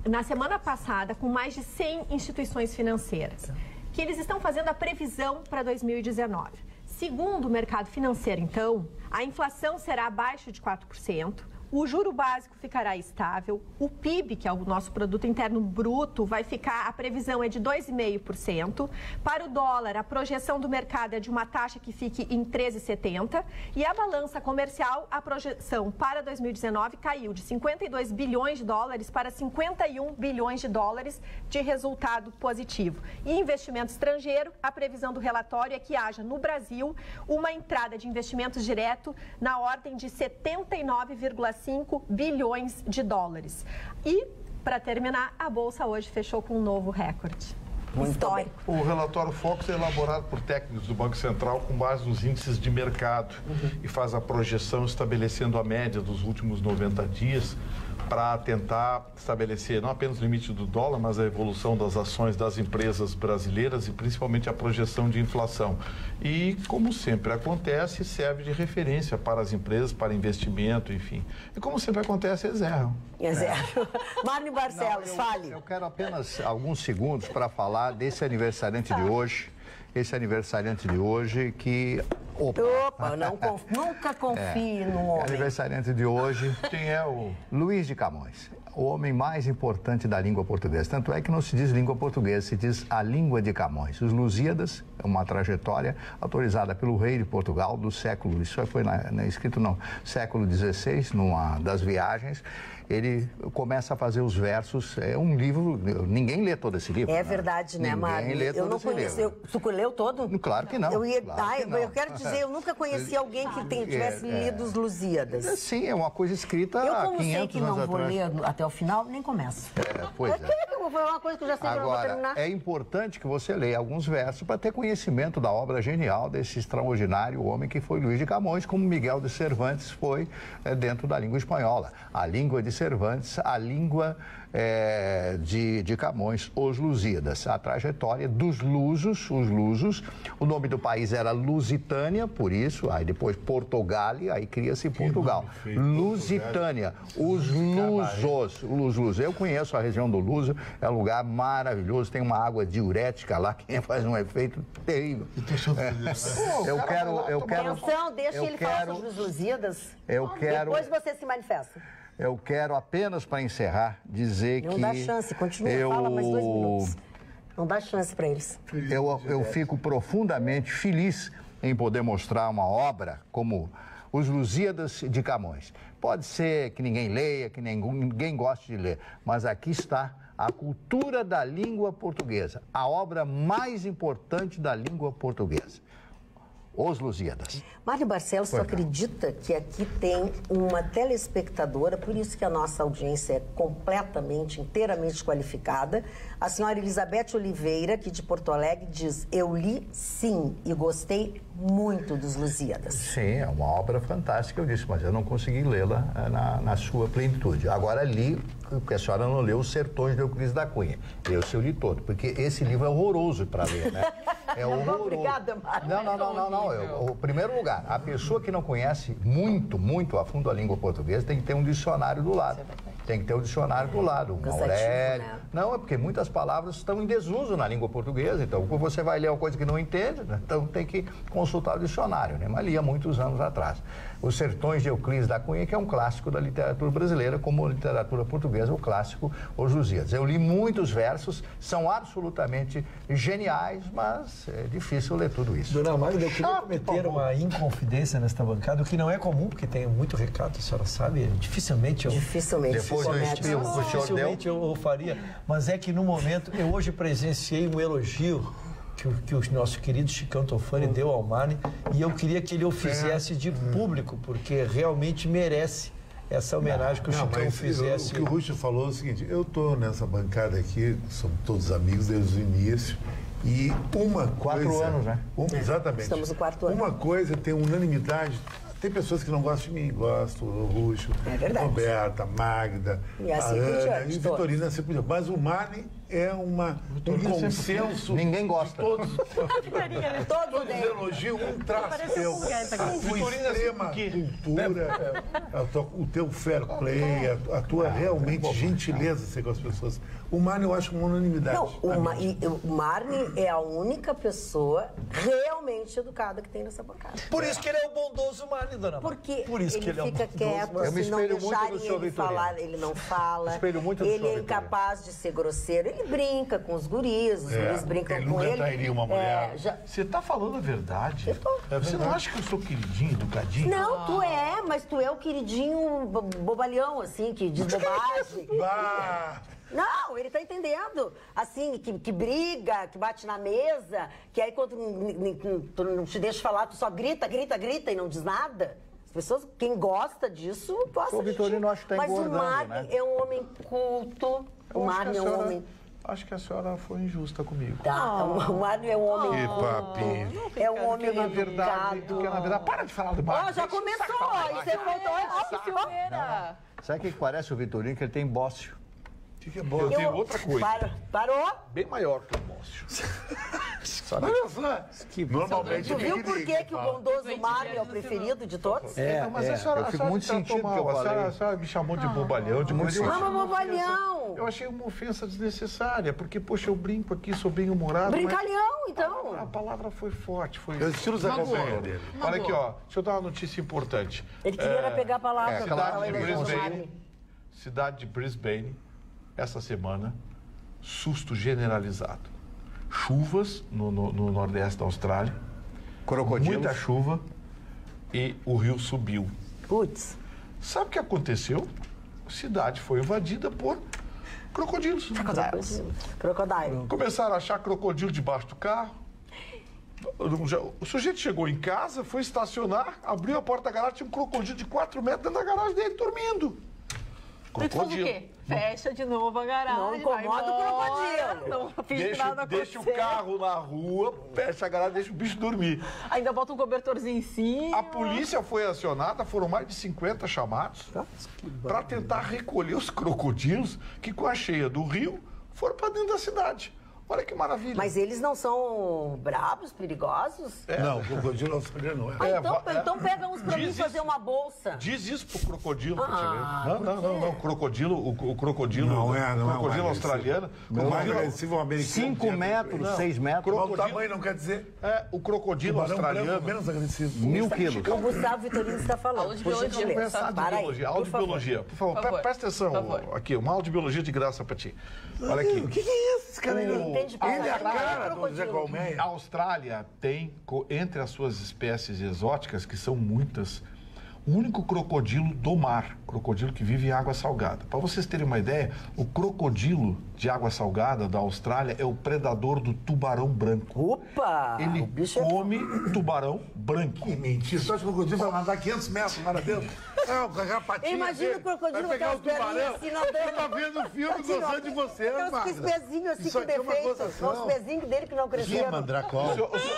na semana passada com mais de 100 instituições financeiras, que eles estão fazendo a previsão para 2019. Segundo o mercado financeiro, então, a inflação será abaixo de 4%, o juro básico ficará estável, o PIB, que é o nosso produto interno bruto, vai ficar, a previsão é de 2,5%. Para o dólar, a projeção do mercado é de uma taxa que fique em 13,70. E a balança comercial, a projeção para 2019 caiu de 52 bilhões de dólares para 51 bilhões de dólares de resultado positivo. E investimento estrangeiro, a previsão do relatório é que haja no Brasil uma entrada de investimentos direto na ordem de 79,5 bilhões de dólares. E, para terminar, a Bolsa hoje fechou com um novo recorde. Histórico. O relatório Focus é elaborado por técnicos do Banco Central com base nos índices de mercado e faz a projeção estabelecendo a média dos últimos 90 dias para tentar estabelecer não apenas o limite do dólar, mas a evolução das ações das empresas brasileiras e principalmente a projeção de inflação. E, como sempre acontece, serve de referência para as empresas, para investimento, enfim. E como sempre acontece, eles erram. Marne Barcelos, fale. Eu quero apenas alguns segundos para falar desse aniversariante de hoje. Esse aniversariante de hoje que... Opa, nunca confie no homem. Aniversariante de hoje... Quem é o... Luiz de Camões, o homem mais importante da língua portuguesa. Tanto é que não se diz língua portuguesa, se diz a língua de Camões. Os Lusíadas é uma trajetória autorizada pelo rei de Portugal do século... Isso foi escrito no século XVI, numa das viagens. Ele começa a fazer os versos, é um livro, ninguém lê todo esse livro. É verdade, né, Mário? Ninguém lê todo esse livro. Tu leu todo? Claro que não. Eu quero dizer, eu nunca conheci alguém que tivesse lido os Lusíadas. Sim, é uma coisa escrita há 500 anos atrás. Eu, como sei que não vou ler até o final, nem começo. Pois é. Foi uma coisa que eu já sei que eu não vou terminar. É importante que você leia alguns versos para ter conhecimento da obra genial desse extraordinário homem que foi Luís de Camões, como Miguel de Cervantes foi dentro da língua espanhola. A língua de Cervantes, a língua de Camões, os Lusíadas. A trajetória dos lusos, os lusos. O nome do país era Lusitânia, por isso, aí depois Portugália, aí cria-se Portugal. Lusitânia, os lusos. Eu conheço a região do Luso, é um lugar maravilhoso, tem uma água diurética lá que faz um efeito terrível. Eu quero... Atenção, deixa ele falar sobre os Lusíadas. Depois você se manifesta. Eu quero apenas, para encerrar, dizer que... Não dá chance, continua, fala mais 2 minutos. Não dá chance para eles. Eu fico profundamente feliz em poder mostrar uma obra como Os Lusíadas de Camões. Pode ser que ninguém leia, que ninguém goste de ler, mas aqui está a cultura da língua portuguesa, a obra mais importante da língua portuguesa. Os Lusíadas. Mário Barcelos, tu acredita que aqui tem uma telespectadora, por isso que a nossa audiência é completamente, inteiramente qualificada. A senhora Elizabeth Oliveira, aqui de Porto Alegre, diz: eu li sim e gostei muito dos Lusíadas. Sim, é uma obra fantástica, eu disse, mas eu não consegui lê-la na sua plenitude. Agora li, porque a senhora não leu Os Sertões de Euclides da Cunha. Eu li todo, porque esse livro é horroroso para ler, né? É horroroso. Obrigada, Mário. Não. O primeiro lugar, a pessoa que não conhece muito a fundo a língua portuguesa tem que ter um dicionário do lado. Tem que ter um dicionário do lado, um Aurélio. Né? Não, é porque muitas palavras estão em desuso na língua portuguesa, então quando você vai ler uma coisa que não entende, né? Então tem que consultar o dicionário, né? Mas li há muitos anos atrás. Os Sertões de Euclides da Cunha, que é um clássico da literatura brasileira, como a literatura portuguesa, o clássico Os Lusíadas. Eu li muitos versos, são absolutamente geniais, mas é difícil ler tudo isso. Dona Magda, eu queria cometer uma inconfidência nesta bancada, o que não é comum, porque tem muito recado, a senhora sabe, dificilmente depois do espirro que o senhor deu, eu faria, mas é que no momento, eu hoje presenciei um elogio que o nosso querido Chicão Tofani deu ao Marne, e eu queria que ele o fizesse de público, porque realmente merece essa homenagem que o Chicão fizesse. O que o Rússio falou é o seguinte: eu estou nessa bancada aqui, somos todos amigos desde o início, e uma 4 coisa... anos, né? Exatamente. Estamos no 4º ano. Uma coisa tem unanimidade Tem pessoas que não gostam de mim, gostam, o Ruxo, Roberta, Magda, e assim a Ana, diante, e Vitorina sempre. Mas o Marne é um consenso. Ninguém gosta. Todos elogiam um traço teu. A tua extrema cultura, o teu fair play, a tua realmente gentileza ser com as pessoas. O Marne eu acho uma unanimidade. Não, o Marne é a única pessoa realmente educada que tem nessa bancada. Por isso que ele é o bondoso Marne, dona Mara. Porque Por isso ele que ele fica quieto, Eu me se não espelho muito deixarem no senhor ele Vitorino. falar, ele não fala. Espelho muito no ele senhor é Vitorino. incapaz de ser grosseiro. Ele brinca com os guris, os guris brincam ele com nunca ele. trairia uma mulher. Você tá falando a verdade? Eu tô. Você não acha que eu sou queridinho, educadinho? Não, tu é, mas tu é o queridinho bobalhão, assim, que diz bobagem. Não, ele tá entendendo. Assim, que briga, que bate na mesa, que aí quando tu não te deixa falar, tu só grita e não diz nada. As pessoas, quem gosta disso, gosta O Vitorino acho que tá Mas o engordando, Marne né? é um homem culto. O Marne é um homem... Acho que a senhora foi injusta comigo. Tá, o Marne é um homem Que culto. papinho. É um homem Porque na verdade, educado. para de falar do Marne. Ó, já começou, e você voltou. Silveira. Sabe o que parece o Vitorino? Que ele tem bócio. O que é bom? Eu tenho outra coisa, Parou? bem maior que o Mócio. Olha só. Normalmente Tu viu por que o bondoso Marne é o preferido de todos? Mas a senhora, eu fico muito sentido que eu falei. A senhora me chamou de bobalhão, de coisa. Vamos, bobalhão. Eu achei uma ofensa desnecessária, porque, poxa, eu brinco aqui, sou bem humorado. Brincalhão, A então. palavra foi forte, foi... Eu estilo os acompanha dele. Olha aqui, ó, deixa eu dar uma notícia importante. Ele queria pegar a palavra. Cidade de Brisbane, essa semana, susto generalizado. Chuvas no nordeste da Austrália, Crocodilos. muita chuva e o rio subiu. Putz. Sabe o que aconteceu? A cidade foi invadida por crocodilos. Crocodile. Começaram a achar crocodilo debaixo do carro. O sujeito chegou em casa, foi estacionar, abriu a porta da garagem, tinha um crocodilo de 4 metros dentro da garagem dele, dormindo. E tu faz o quê? Fecha de novo a garagem. Não incomoda o crocodilo. Não finge nada Deixa o acontecer. carro na rua, fecha a garagem, deixa o bicho dormir. Ainda bota um cobertorzinho em cima. A polícia foi acionada, foram mais de 50 chamados para tentar recolher os crocodilos que, com a cheia do rio, foram para dentro da cidade. Olha que maravilha. Mas eles não são brabos, perigosos? Não, o crocodilo australiano não é. Então pega uns pra mim Diz fazer isso. uma bolsa. Diz isso pro crocodilo, pra Ah, você ver. Não. O crocodilo. Não é crocodilo agressivo. australiano. Não é crocodilo- agressivo americano. 5 metros, 6 metros. O tamanho não quer dizer. O crocodilo Tubarão branco australiano. menos agressivo. 1000 quilos. O Gustavo Vitorino está falando. Aula de Por biologia, gentileza. começar Para aí, Biologia, por aula de favor. biologia. Por favor, Por favor. presta atenção. Por favor. Aqui, uma aula de biologia de graça pra ti. Olha aqui. O que é esse cara? Ele entende pra Ele é a caralho. cara do Zé Colmeia. A Austrália tem, entre as suas espécies exóticas, que são muitas, o único crocodilo do mar, crocodilo que vive em água salgada. Para vocês terem uma ideia, o crocodilo de água salgada da Austrália é o predador do tubarão branco. Opa! Ele o bicho é... come tubarão branco. Que mentira. Você acha que o crocodilo vai nadar 500 metros lá dentro? Não, com aquela patinha Imagina dele, o crocodilo vai pegar o com aquelas tubarão. perninhas assim nadando. Eu tô vendo o filme Assim, ó, gostando de você, aqueles Magda. pezinhos assim Isso com aqui é uma defeito. gozação. Os pezinhos dele que não cresceram. Mandracola.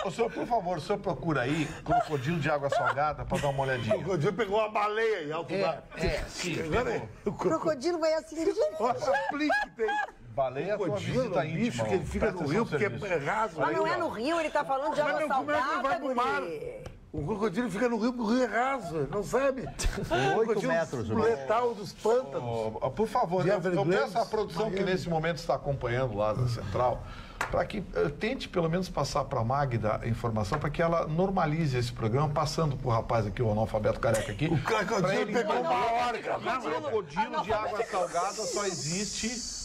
O senhor, por favor, o senhor procura aí crocodilo de água salgada para dar uma O olhadinha. crocodilo pegou uma baleia em alto mar. Sim. Agora aí. O crocodilo vai assim. Olha o aplique que tem. Baleia é a tua Crocodilo visita é um bicho íntima. que ele fica Presta no rio atenção, porque serviço. é raso. Mas não aí, é ó. no rio, ele tá falando de água Mas como é que ele vai salgada, pro mar? guri. O crocodilo fica no rio porque o rio é raso, não sabe? 8 metros, O letal dos pântanos. Por favor, De eu Everglades, peço à produção que Miami. nesse momento está acompanhando lá da Central, para que tente pelo menos passar para a Magda a informação, para que ela normalize esse programa, passando para o rapaz aqui, o analfabeto careca aqui. O crocodilo pegou uma hora, O crocodilo de água salgada só existe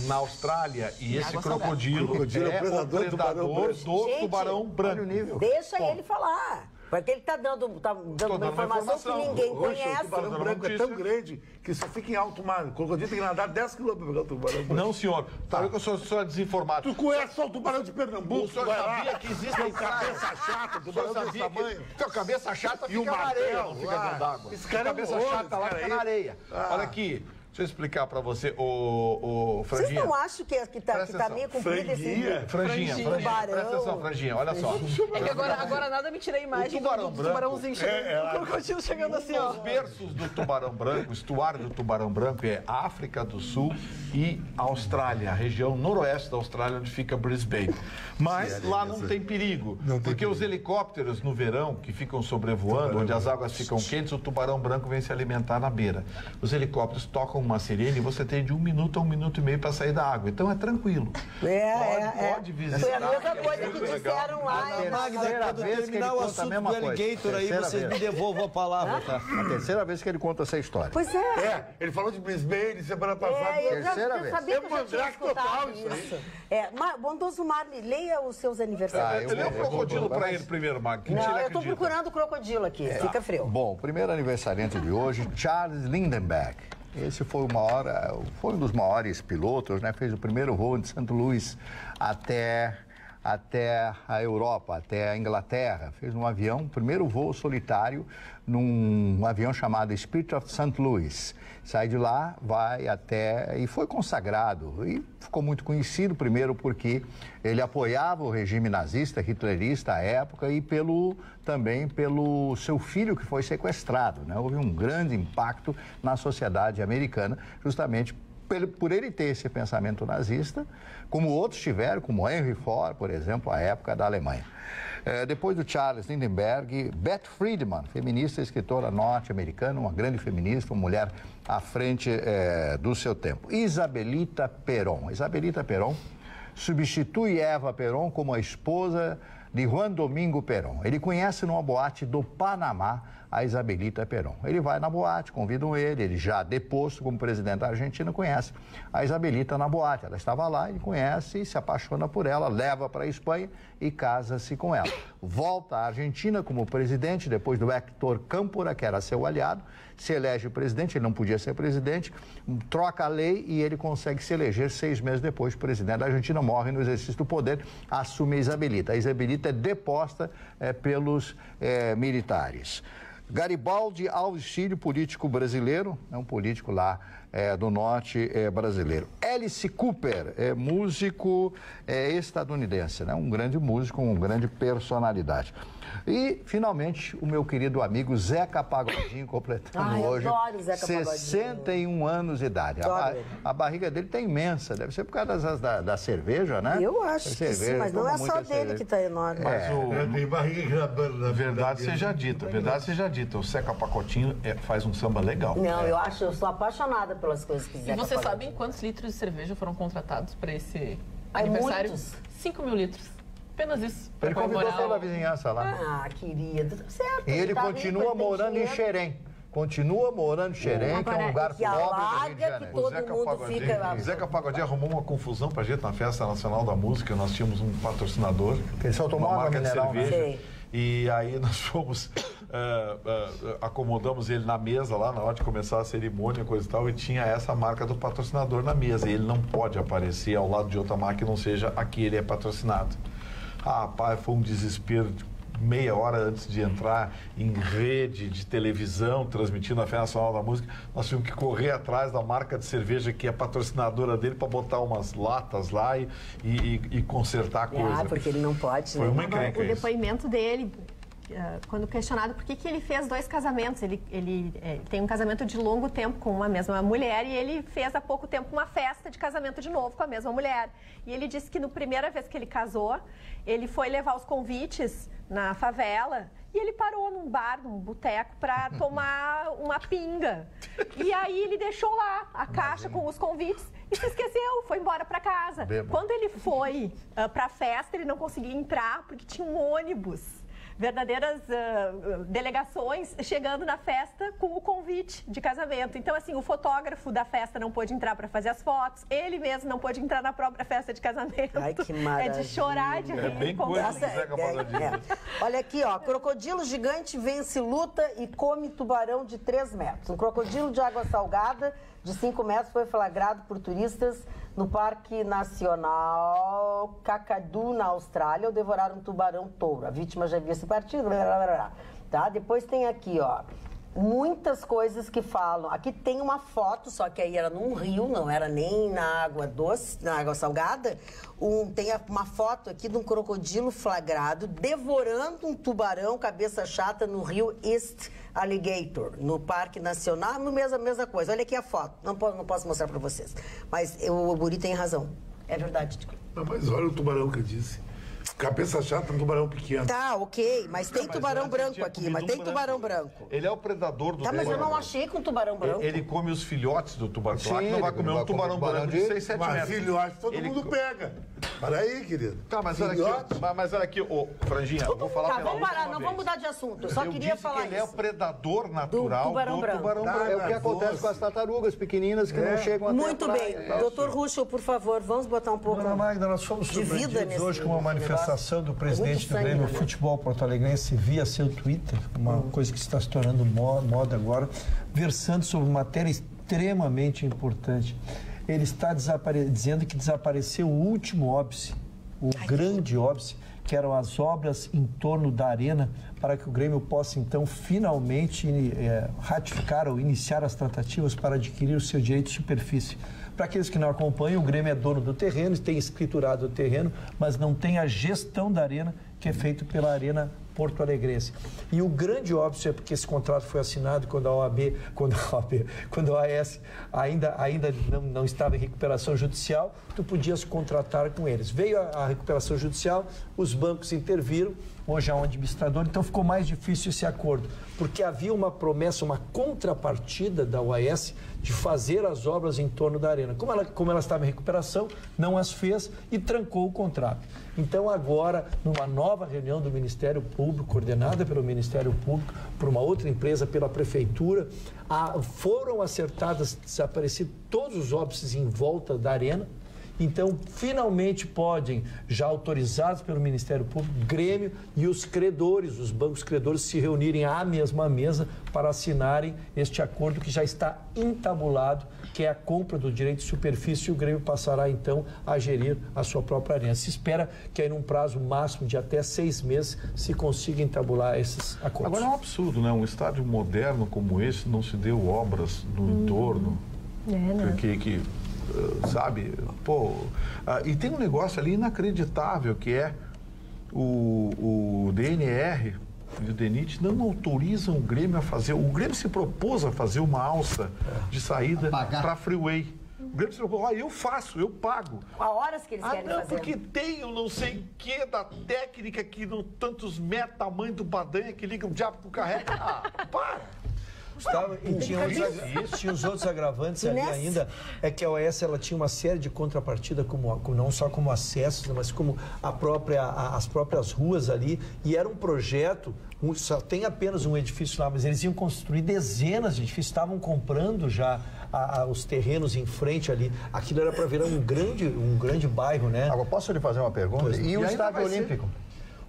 na Austrália. E esse crocodilo Crocodilo é é o predador do tubarão predador branco. do Gente, tubarão branco. Deixa ele falar. Porque ele tá dando uma dando informação que ninguém Oxe, o conhece. tubarão branco é tão grande que só fica em alto mar. O crocodilo tem que nadar 10 quilômetros para pegar o tubarão branco. Não, senhor. Sabe que eu sou desinformado. Tu conhece só o tubarão de Pernambuco? O senhor vai lá. sabia que existem Tem cabeça chata, O senhor tubarão desse sabia tamanho. que tua cabeça chata E o fica na areia, martelo não fica lá. dentro d'água. Esse cara é cabeça horroroso, chata lá esse cara fica na aí. areia. Ah. Olha aqui. Deixa eu explicar para você, o Vocês Franjinha. não acham que tá meio comprido esse... Franjinha, tubarão. presta atenção, Franjinha, olha só. É que agora nada me tira a imagem do tubarãozinho chegando, o crocodilo chegando assim, ó. Os berços do tubarão branco, o estuário do tubarão branco é África do Sul e Austrália, a região noroeste da Austrália, onde fica Brisbane. Mas lá não tem perigo, porque os helicópteros no verão, que ficam sobrevoando, onde as águas ficam quentes, o tubarão branco vem se alimentar na beira. Os helicópteros tocam uma sirene e você tem de 1 minuto a 1 minuto e meio para sair da água. Então é tranquilo. Pode visitar. Foi a mesma coisa que disseram lá. Magda, quando terminar o assunto do alligator aí, vocês me devolvam a palavra, tá? A terceira vez que ele conta essa história. Pois é. Ele falou de Brisbane semana passada. Eu Terceira vez. sabia que eu já tinha Mandrake total escutado isso isso. Bondoso Marli, leia os seus aniversários. Ele é um crocodilo para ele primeiro, Marco. Não, eu estou procurando o crocodilo aqui. Fica frio. Bom, o primeiro aniversariante de hoje, Charles Lindbergh. Esse foi um dos maiores pilotos, né? Fez o primeiro voo de St. Louis até a Europa, até a Inglaterra. Fez um avião, primeiro voo solitário, num avião chamado Spirit of St. Louis. Sai de lá, vai até... e foi consagrado. E ficou muito conhecido, primeiro porque ele apoiava o regime nazista, hitlerista à época, e também pelo seu filho que foi sequestrado, né? Houve um grande impacto na sociedade americana, justamente por ele ter esse pensamento nazista, como outros tiveram, como Henry Ford, por exemplo, à época da Alemanha. Depois do Charles Lindbergh, Beth Friedman, feminista e escritora norte-americana, uma grande feminista, uma mulher à frente do seu tempo. Isabelita Perón. Isabelita Perón substitui Eva Perón como a esposa de Juan Domingo Perón. Ele conhece numa boate do Panamá a Isabelita Perón. Ele vai na boate, convidam ele já deposto como presidente da Argentina, conhece a Isabelita na boate. Ela estava lá, ele conhece e se apaixona por ela, leva para a Espanha e casa-se com ela. Volta à Argentina como presidente, depois do Héctor Câmpora, que era seu aliado, se elege presidente, ele não podia ser presidente, troca a lei e ele consegue se eleger 6 meses depois. O presidente da Argentina morre no exercício do poder, assume a Isabelita. A Isabelita é deposta pelos militares. Garibaldi Alves Filho, político brasileiro, é um político lá do norte brasileiro. Alice Cooper, músico estadunidense, né? Um grande músico, uma grande personalidade. E, finalmente, o meu querido amigo Zeca Pagodinho, completando hoje 61 anos de idade. A barriga dele tá imensa, deve ser por causa da cerveja, né? Eu acho que sim, mas não é só dele que está enorme. Mas tem barriga na verdade seja dita, o Zeca Pagodinho faz um samba legal. Não, eu sou apaixonada pelas coisas que Zeca E vocês Pagodinho. sabem quantos litros de cerveja foram contratados para esse aniversário? Muitos. 5 mil litros. Apenas isso. Ele convidou toda a vizinhança lá. Ah, querida, certo. E ele tá continua rico, morando em dinheiro. Xerém. Continua morando em Xerém, que é um lugar que pobre do Rio de alaga, que Janeiro. todo mundo fica... O Zeca Pagodinho arrumou uma confusão pra gente na Festa Nacional da Música. Nós tínhamos um patrocinador, Ele só tomou uma água marca de mineral, né? cerveja. Sei. E aí nós fomos, acomodamos ele na mesa lá, na hora de começar a cerimônia, coisa e tal, e tinha essa marca do patrocinador na mesa. E ele não pode aparecer ao lado de outra marca que não seja a que ele é patrocinado. Rapaz, foi um desespero. Meia hora antes de entrar em rede de televisão, transmitindo a Festa Nacional da Música, nós tínhamos que correr atrás da marca de cerveja que é patrocinadora dele para botar umas latas lá e consertar a coisa. porque ele não pode, Foi né? uma encrenca O isso. depoimento dele, quando questionado por que ele fez 2 casamentos, ele tem um casamento de longo tempo com uma mesma mulher e ele fez há pouco tempo uma festa de casamento de novo com a mesma mulher. E ele disse que na primeira vez que ele casou, ele foi levar os convites na favela e ele parou num bar, num boteco, para tomar uma pinga. E aí ele deixou lá a caixa com os convites e se esqueceu, foi embora para casa. Bêbado. Quando ele foi para a festa, ele não conseguia entrar porque tinha um ônibus. Verdadeiras delegações chegando na festa com o convite de casamento. Então, assim, o fotógrafo da festa não pôde entrar para fazer as fotos, ele mesmo não pôde entrar na própria festa de casamento. Ai, que maravilha. É de chorar, de rir. bem coisa do Zeca Pagodinho. Olha aqui, ó, crocodilo gigante vence luta e come tubarão de 3 metros. Um crocodilo de água salgada de 5 metros foi flagrado por turistas no Parque Nacional Kakadu, na Austrália, ao devorar um tubarão-touro. A vítima já havia se partido, blá, blá, blá, blá. Tá? Depois tem aqui, ó, muitas coisas que falam. Aqui tem uma foto, só que aí era num rio, não era nem na água doce, na água salgada. Tem uma foto aqui de um crocodilo flagrado devorando um tubarão cabeça chata no rio East Alligator, no Parque Nacional, a mesma coisa. Olha aqui a foto. Não posso mostrar para vocês. Mas o Buri tem razão. É verdade. Não, mas olha o tubarão que eu disse. Cabeça chata, um tubarão pequeno. Tá, ok, mas tem tubarão branco aqui, mas tem tubarão branco. Ele é o predador do Tá, mas eu não achei com tubarão branco. Ele come os filhotes do tubarão. Sim, Claro que não vai comer um tubarão branco de 6, 7 Mas metros. filhote todo mundo pega. Para aí, querido. Tá, mas olha aqui, ô, Franjinha, eu vou falar Tá, pela vamos parar, última não vez. vamos mudar de assunto. Eu só Eu queria disse falar que ele é o isso. predador natural do tubarão branco. É o que acontece com as tartarugas pequeninas que não chegam até Muito a bem. praia. Doutor Ruschel, por favor, vamos botar um pouco Dona Magda, nós fomos de vida surpreendidos nesse hoje com uma manifestação do presidente muito do sangue, Grêmio né? Futebol Porto Alegrense via seu Twitter, uma coisa que está se tornando moda agora, versando sobre uma matéria extremamente importante. Ele está dizendo que desapareceu o último óbice, o grande óbice, que eram as obras em torno da arena, para que o Grêmio possa, então, finalmente ratificar ou iniciar as tratativas para adquirir o seu direito de superfície. Para aqueles que não acompanham, o Grêmio é dono do terreno, tem escriturado o terreno, mas não tem a gestão da arena, que é feito pela Arena Porto Alegrense. E o grande óbvio é porque esse contrato foi assinado quando a AS ainda não estava em recuperação judicial, tu podias contratar com eles. Veio a recuperação judicial, os bancos interviram, hoje há um administrador, então ficou mais difícil esse acordo, porque havia uma promessa, uma contrapartida da OAS de fazer as obras em torno da arena. Como ela estava em recuperação, não as fez e trancou o contrato. Então agora, numa nova reunião do Ministério Público, coordenada pelo Ministério Público, por uma outra empresa, pela Prefeitura, foram acertadas, desaparecidos todos os óbices em volta da arena. Então, finalmente podem, já autorizados pelo Ministério Público, Grêmio e os credores, os bancos credores, se reunirem à mesma mesa para assinarem este acordo que já está entabulado, que é a compra do direito de superfície, e o Grêmio passará, então, a gerir a sua própria arena. Se espera que aí, num prazo máximo de até 6 meses, se consiga entabular esses acordos. Agora é um absurdo, né? Um estádio moderno como esse não se deu obras no entorno. Sabe? Pô, e tem um negócio ali inacreditável que é o DNR e o DENIT não autorizam o Grêmio a fazer. O Grêmio se propôs a fazer uma alça de saída para a Freeway. O Grêmio se propôs, eu faço, eu pago. A horas que eles querem fazer. Porque tem o não sei o que da técnica que não tantos metros, tamanho do badanha que liga o diabo pro carrega. Para! E tinha os outros agravantes ali ainda, é que a OAS ela tinha uma série de contrapartida, não só como acessos, mas como as próprias ruas ali, e era um projeto, só tem apenas um edifício lá, mas eles iam construir dezenas de edifícios, estavam comprando já os terrenos em frente ali, aquilo era para virar um grande bairro, né? Agora, posso lhe fazer uma pergunta? E o Estádio Olímpico?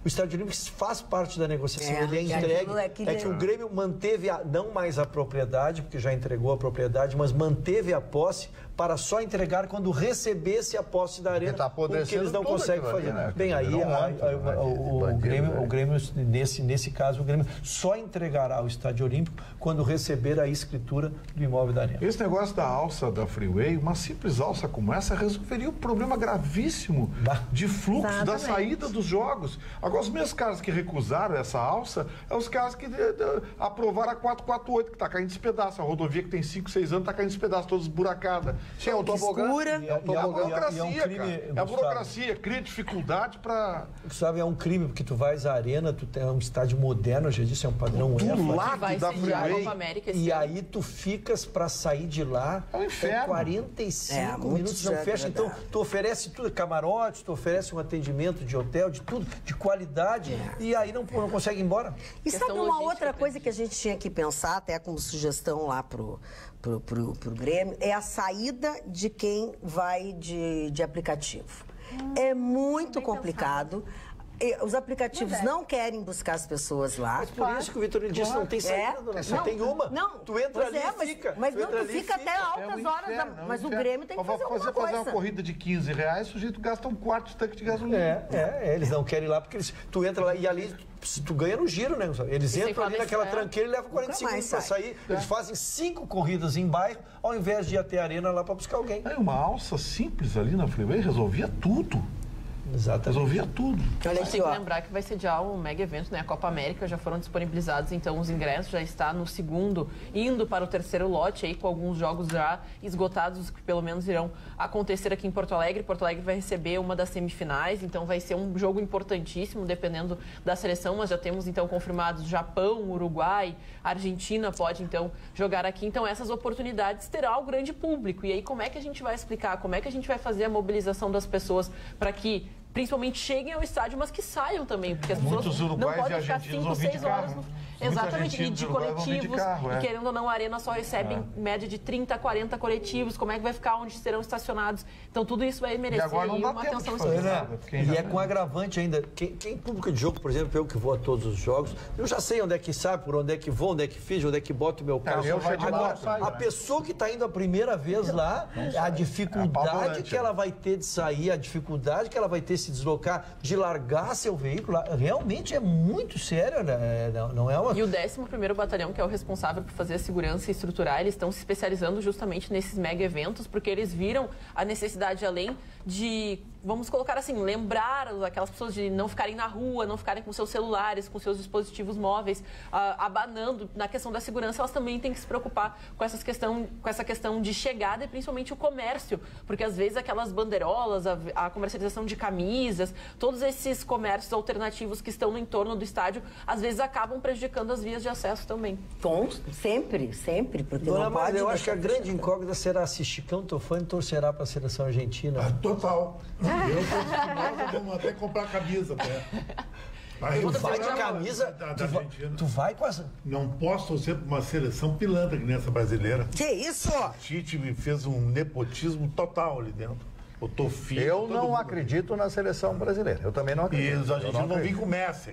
O Estádio Olímpico faz parte da negociação, ele é entregue. É que o Grêmio manteve, não mais a propriedade, porque já entregou a propriedade, mas manteve a posse para só entregar quando recebesse a posse da arena, o que eles não conseguem fazer. Né? Bem, aí o Grêmio, nesse caso, o Grêmio só entregará o Estádio Olímpico quando receber a escritura do imóvel da arena. Esse negócio da alça da Freeway, uma simples alça como essa, resolveria um problema gravíssimo de fluxo da saída dos jogos. Agora, os mesmos caras que recusaram essa alça, é os caras que aprovaram a 448, que está caindo de pedaço. A rodovia que tem 5, 6 anos está caindo de pedaço, toda esburacada. Sim, é o tobogã. É a burocracia, cara. É a burocracia, cria dificuldade para... Sabe, é um crime, porque tu vais à arena, tu tem um estádio moderno, eu já disse, é um padrão do lado da Freeway. E aí tu ficas para sair de lá, é um inferno. 45 minutos, não fecha. Então, tu oferece tudo, camarote, tu oferece um atendimento de hotel, de tudo, de qualidade, e aí não consegue ir embora. E sabe uma outra coisa que a gente tinha que pensar, até como sugestão lá pro Grêmio, é a saída de quem vai de aplicativo. É muito complicado. Os aplicativos não querem buscar as pessoas lá. Mas por isso que o Vitorino disse, não tem saída, dona, só tem uma. Não, tu entra ali e fica. Mas não, tu fica até altas horas, mas o Grêmio tem que fazer alguma coisa. Fazer uma corrida de R$15, o sujeito gasta um quarto de tanque de gasolina. Eles não querem ir lá, porque tu entra lá e ali... Tu ganha no giro, né? Eles entram ali naquela tranqueira e levam 40 segundos para sair. Eles fazem 5 corridas em bairro, ao invés de ir até a arena lá para buscar alguém. Uma alça simples ali na Freeway resolvia tudo. Exatamente. Resolvia tudo. Olha aqui, tem que lembrar que vai sediar um mega evento, né? A Copa América, já foram disponibilizados, então os ingressos já está no segundo, indo para o terceiro lote, aí com alguns jogos já esgotados, que pelo menos irão acontecer aqui em Porto Alegre. Porto Alegre vai receber uma das semifinais, então vai ser um jogo importantíssimo, dependendo da seleção, mas já temos então confirmados Japão, Uruguai, Argentina pode então jogar aqui. Então essas oportunidades terá o grande público. E aí como é que a gente vai explicar, como é que a gente vai fazer a mobilização das pessoas para que principalmente cheguem ao estádio, mas que saiam também, porque as pessoas não podem ficar 5, 6 horas. Exatamente, e de coletivos, e querendo ou não, a arena só recebe em média de 30, 40 coletivos, como é que vai ficar, onde serão estacionados. Então tudo isso vai merecer uma atenção especial. E é com agravante ainda. Quem público de jogo, por exemplo, eu que vou a todos os jogos, eu já sei onde é que sai, por onde é que vou, onde é que fiz, onde é que boto o meu carro. A pessoa que está indo a primeira vez lá, a dificuldade que ela vai ter de sair, a dificuldade que ela vai ter de se deslocar, de largar seu veículo, realmente é muito sério, né? Não é uma... E o 11º Batalhão, que é o responsável por fazer a segurança e estruturar, eles estão se especializando justamente nesses mega eventos, porque eles viram a necessidade, além de, vamos colocar assim, lembrar aquelas pessoas de não ficarem na rua, não ficarem com seus celulares, com seus dispositivos móveis, abanando. Na questão da segurança, elas também têm que se preocupar com essa questão de chegada e principalmente o comércio, porque às vezes aquelas bandeirolas, a comercialização de camisas, todos esses comércios alternativos que estão no entorno do estádio, às vezes acabam prejudicando as vias de acesso também. Bom, sempre, porque Dona não pode... Eu acho que a grande incógnita será se Chicão Tofani torcerá para a seleção argentina. Total. Eu tô acostumado, vamos até comprar camisa. Tu vai de camisa, tu vai com essa... Não posso torcer para uma seleção pilantra que nessa brasileira. Que isso? Tite me fez um nepotismo total ali dentro. Eu não acredito na seleção brasileira. Eu também não acredito. E os argentinos vão vir com o Messi.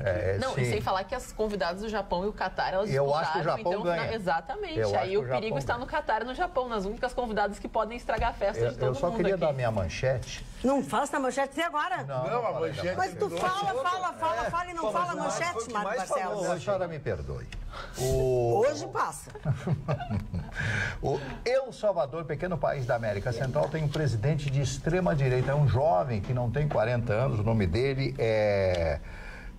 E sem falar que as convidadas do Japão e o Catar, elas disputaram. Eu acho que o Japão ganha. Exatamente. Aí o perigo está no Catar e no Japão, nas únicas convidadas que podem estragar a festa de todo mundo. Eu só queria dar minha manchete. Não faça a manchete agora. Não, a manchete. Mas tu fala e não fala a manchete, Marcelo. A senhora me perdoe. Hoje passa. O El Salvador, pequeno país da América Central, tem um presidente de extrema-direita. É um jovem que não tem 40 anos. O nome dele é...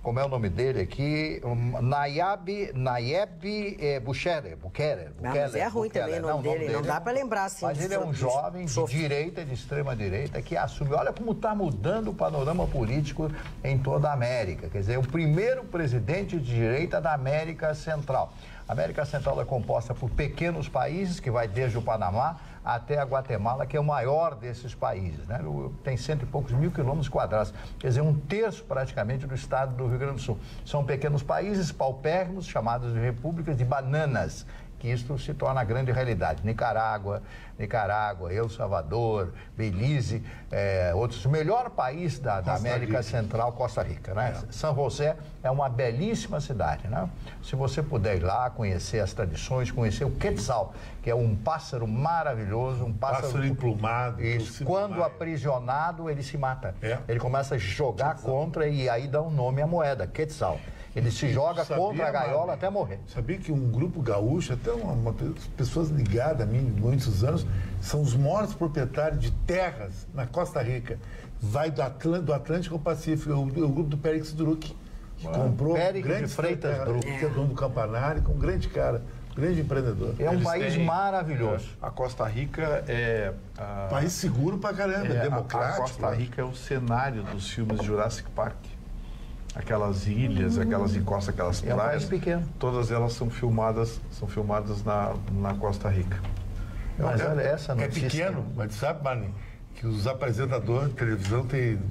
Como é o nome dele aqui? Nayib Bukele. Mas é ruim também o nome dele. Não dá para lembrar assim. Mas ele é um jovem de direita, de extrema-direita, que assume. Olha como está mudando o panorama político em toda a América. Quer dizer, é o primeiro presidente de direita da América Central. A América Central é composta por pequenos países, que vai desde o Panamá até a Guatemala, que é o maior desses países, né? Tem 100 e poucos mil quilômetros quadrados, quer dizer, 1/3 praticamente do estado do Rio Grande do Sul. São pequenos países paupérrimos, chamados de repúblicas de bananas, que isso se torna a grande realidade. Nicarágua, El Salvador, Belize, outros. O melhor país da América Central, Costa Rica, né? São José é uma belíssima cidade, né? Se você puder ir lá, conhecer as tradições, conhecer o quetzal, que é um pássaro maravilhoso, um pássaro emplumado. Isso. Quando aprisionado, ele se mata. Ele começa a jogar contra e aí dá um nome à moeda, quetzal. Ele se joga contra a gaiola até morrer. Sabia que um grupo gaúcho, até pessoas ligadas a mim há muitos anos, são os maiores proprietários de terras na Costa Rica. Vai do Atlântico ao Pacífico. O grupo do Périx Druck, que comprou Périx de Freitas Druck, que é dono do Campanário, que é um grande cara, grande empreendedor. É um país maravilhoso. A Costa Rica é... País seguro pra caramba, democrático. A Costa Rica é o cenário dos filmes de Jurassic Park. Aquelas ilhas, aquelas encostas, aquelas praias, um país pequeno. Todas elas são filmadas na Costa Rica. Mas olha, essa notícia... É pequeno, mas sabe, Marlene, que os apresentadores de televisão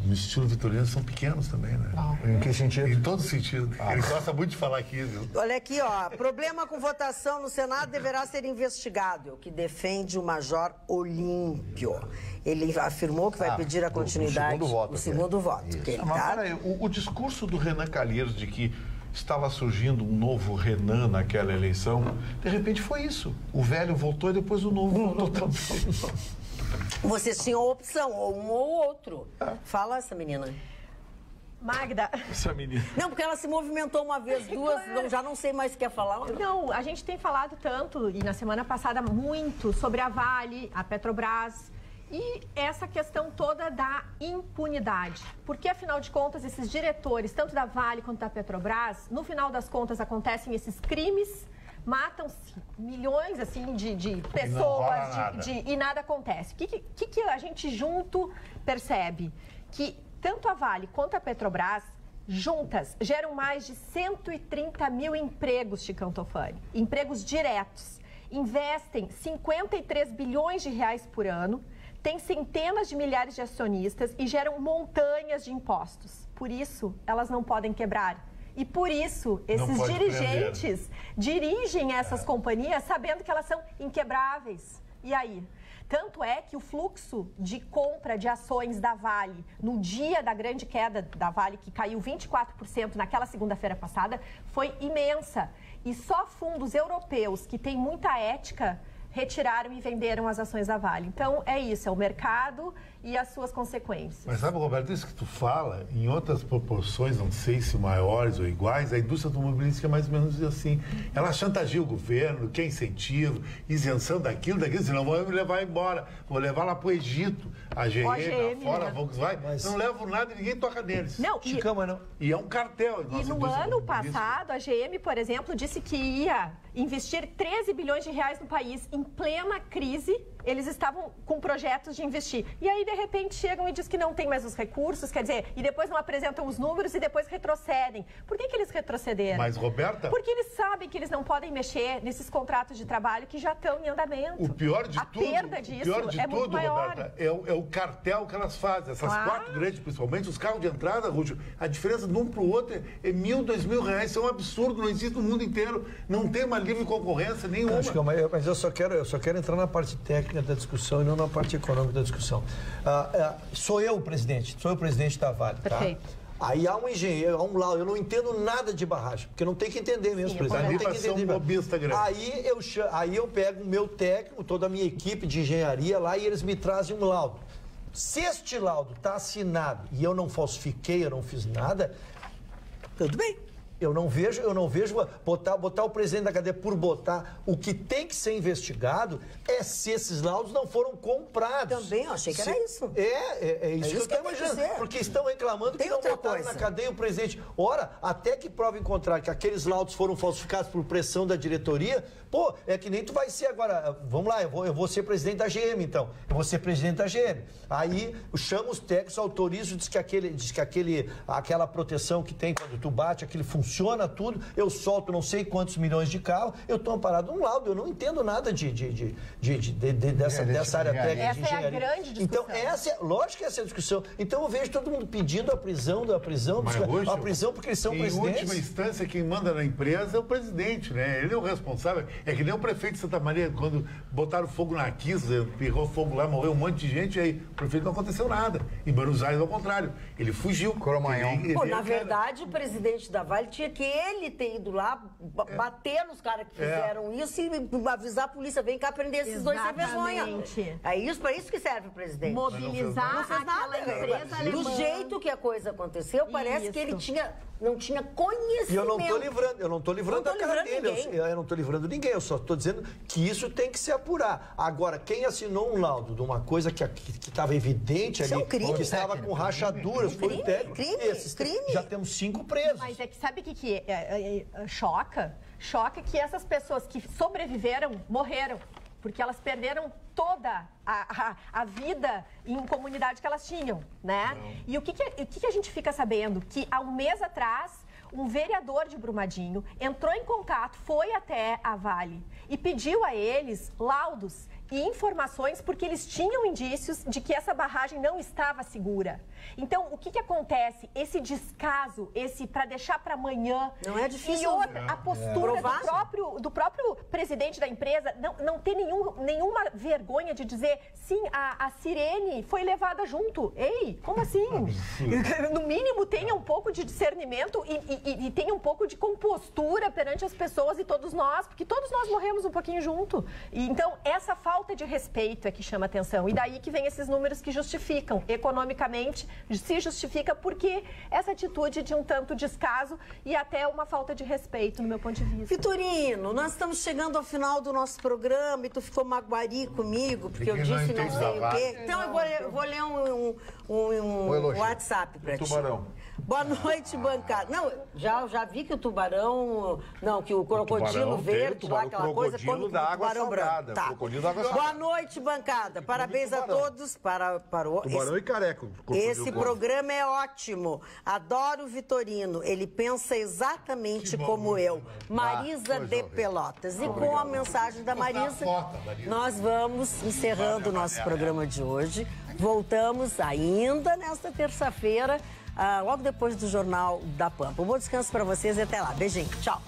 no estilo vitorino são pequenos também, né? Em que sentido? Em todo sentido. Ele gosta muito de falar aqui, viu? Olha aqui, ó. Problema com votação no Senado deverá ser investigado. O que defende o Major Olímpio. Ele afirmou que vai pedir a continuidade. O segundo voto. Mas peraí, o discurso do Renan Calheiros de que estava surgindo um novo Renan naquela eleição, de repente foi isso. O velho voltou e depois o novo voltou também. Vocês tinham opção, ou um ou outro. Fala essa menina. Magda. Essa menina. Não, porque ela se movimentou uma vez, duas, já não sei mais o que quer falar. Não, a gente tem falado tanto, e na semana passada muito, sobre a Vale, a Petrobras e essa questão toda da impunidade. Porque, afinal de contas, esses diretores, tanto da Vale quanto da Petrobras, no final das contas acontecem esses crimes, matam-se milhões assim de pessoas e nada acontece. O que a gente junto percebe? Que tanto a Vale quanto a Petrobras, juntas, geram mais de 130 mil empregos, Chicão Tofani. Empregos diretos. Investem 53 bilhões de reais por ano, têm centenas de milhares de acionistas e geram montanhas de impostos. Por isso, elas não podem quebrar. E por isso, esses dirigentes dirigem essas companhias sabendo que elas são inquebráveis. E aí? Tanto é que o fluxo de compra de ações da Vale, no dia da grande queda da Vale, que caiu 24% naquela segunda-feira passada, foi imensa. E só fundos europeus que têm muita ética retiraram e venderam as ações da Vale. Então, é isso, é o mercado e as suas consequências. Mas sabe, Roberto, isso que tu fala, em outras proporções, não sei se maiores ou iguais, a indústria automobilística é mais ou menos assim. Ela chantageia o governo, quer incentivo, isenção daquilo, senão vão me levar embora. Vou levar lá para o Egito, a GM, lá fora, a Volkswagen. Não levam nada e ninguém toca neles. Não, e é um cartel. E no ano passado, a GM, por exemplo, disse que ia investir 13 bilhões de reais no país. Em plena crise, eles estavam com projetos de investir. E aí, de repente, chegam e dizem que não tem mais os recursos, quer dizer, e depois não apresentam os números e depois retrocedem. Por que eles retrocederam? Mas, Roberta... Porque eles sabem que eles não podem mexer nesses contratos de trabalho que já estão em andamento. O pior de tudo, perda disso é muito maior. Roberta, é o cartel que elas fazem. Essas quatro grandes, principalmente, os carros de entrada, Rúdio, a diferença de um para o outro é R$1.000, R$2.000. Isso é um absurdo, não existe no mundo inteiro. Não tem uma livre concorrência nenhuma. Mas eu só quero entrar na parte técnica da discussão e não na parte econômica da discussão. Sou eu o presidente da Vale, tá? Perfeito. Aí há um engenheiro, há um laudo, eu não entendo nada de barragem, porque não tem que entender mesmo, presidente. Não tem que entender. Aí eu pego o meu técnico, toda a minha equipe de engenharia lá e eles me trazem um laudo. Se este laudo está assinado e eu não falsifiquei, eu não fiz nada, tudo bem. Eu não vejo botar o presidente da cadeia por botar. O que tem que ser investigado é se esses laudos não foram comprados. Também, eu achei que era isso. É isso que eu estou imaginando. Porque estão reclamando que não botaram na cadeia o presidente. Ora, até que prova em contrário que aqueles laudos foram falsificados por pressão da diretoria, é que nem tu vai ser agora. Vamos lá, eu vou ser presidente da GM, então. Eu vou ser presidente da GM. Aí chamo os técnicos, autorizo, diz que aquela proteção que tem quando tu bate, aquele funciona tudo, eu solto não sei quantos milhões de carros, eu estou amparado num laudo, eu não entendo nada dessa área técnica de engenharia. Essa é a grande discussão. Então, lógico que essa é a discussão. Então eu vejo todo mundo pedindo a prisão porque eles são presidentes. Em última instância, quem manda na empresa é o presidente, né? Ele é o responsável. É que nem o prefeito de Santa Maria, quando botaram fogo na Kisa, pegou fogo lá, morreu um monte de gente, e aí o prefeito não aconteceu nada. Em Buenos Aires, ao contrário, ele fugiu. Cromanhão. Na verdade, o presidente da Vale tinha que ele ter ido lá, bater nos caras que fizeram isso e avisar a polícia, vem cá prender esses dois sem vergonha. É isso, para isso que serve o presidente. Mobilizar aquela empresa alemã. Do jeito que a coisa aconteceu, parece que ele não tinha conhecimento. E eu não estou livrando a cara dele. Eu não estou livrando ninguém, eu só estou dizendo que isso tem que se apurar. Agora, quem assinou um laudo de uma coisa que estava evidente ali, que estava com rachaduras, foi o técnico. Crime. Já temos 5 presos. Mas é que sabe o que choca? Choca que essas pessoas que sobreviveram, morreram. Porque elas perderam toda a vida em comunidade que elas tinham, né? Não. E o que a gente fica sabendo? Que há um mês atrás, um vereador de Brumadinho entrou em contato, foi até a Vale e pediu a eles laudos e informações porque eles tinham indícios de que essa barragem não estava segura. Então, o que acontece? Esse descaso, esse para deixar para amanhã... Não é difícil. E outra, a postura do próprio presidente da empresa não ter nenhuma vergonha de dizer, sim, a sirene foi levada junto. Ei, como assim? No mínimo, tenha um pouco de discernimento e tenha um pouco de compostura perante as pessoas e todos nós, porque todos nós morremos um pouquinho junto. E, então, essa falta de respeito é que chama atenção. E daí que vem esses números que justificam. Economicamente, se justifica porque essa atitude de um tanto descaso e até uma falta de respeito, no meu ponto de vista. Vitorino, nós estamos chegando ao final do nosso programa e tu ficou maguari comigo, porque eu disse não sei o quê. Então eu vou ler um WhatsApp para ti. Tubarão. Boa noite, bancada. Não, já vi que o tubarão... Não, que o crocodilo verde, lá, aquela coisa... Crocodilo da água salgada. Tá. Crocodilo da água salgada. Boa noite, bancada. Parabéns a todos. Tubarão e careca. Esse programa é ótimo. Adoro o Vitorino. Ele pensa exatamente como eu. Marisa de Pelotas. E com a mensagem da Marisa, nós vamos encerrando o nosso programa de hoje. Voltamos ainda nesta terça-feira, logo depois do Jornal da Pampa. Um bom descanso para vocês e até lá. Beijinho. Tchau.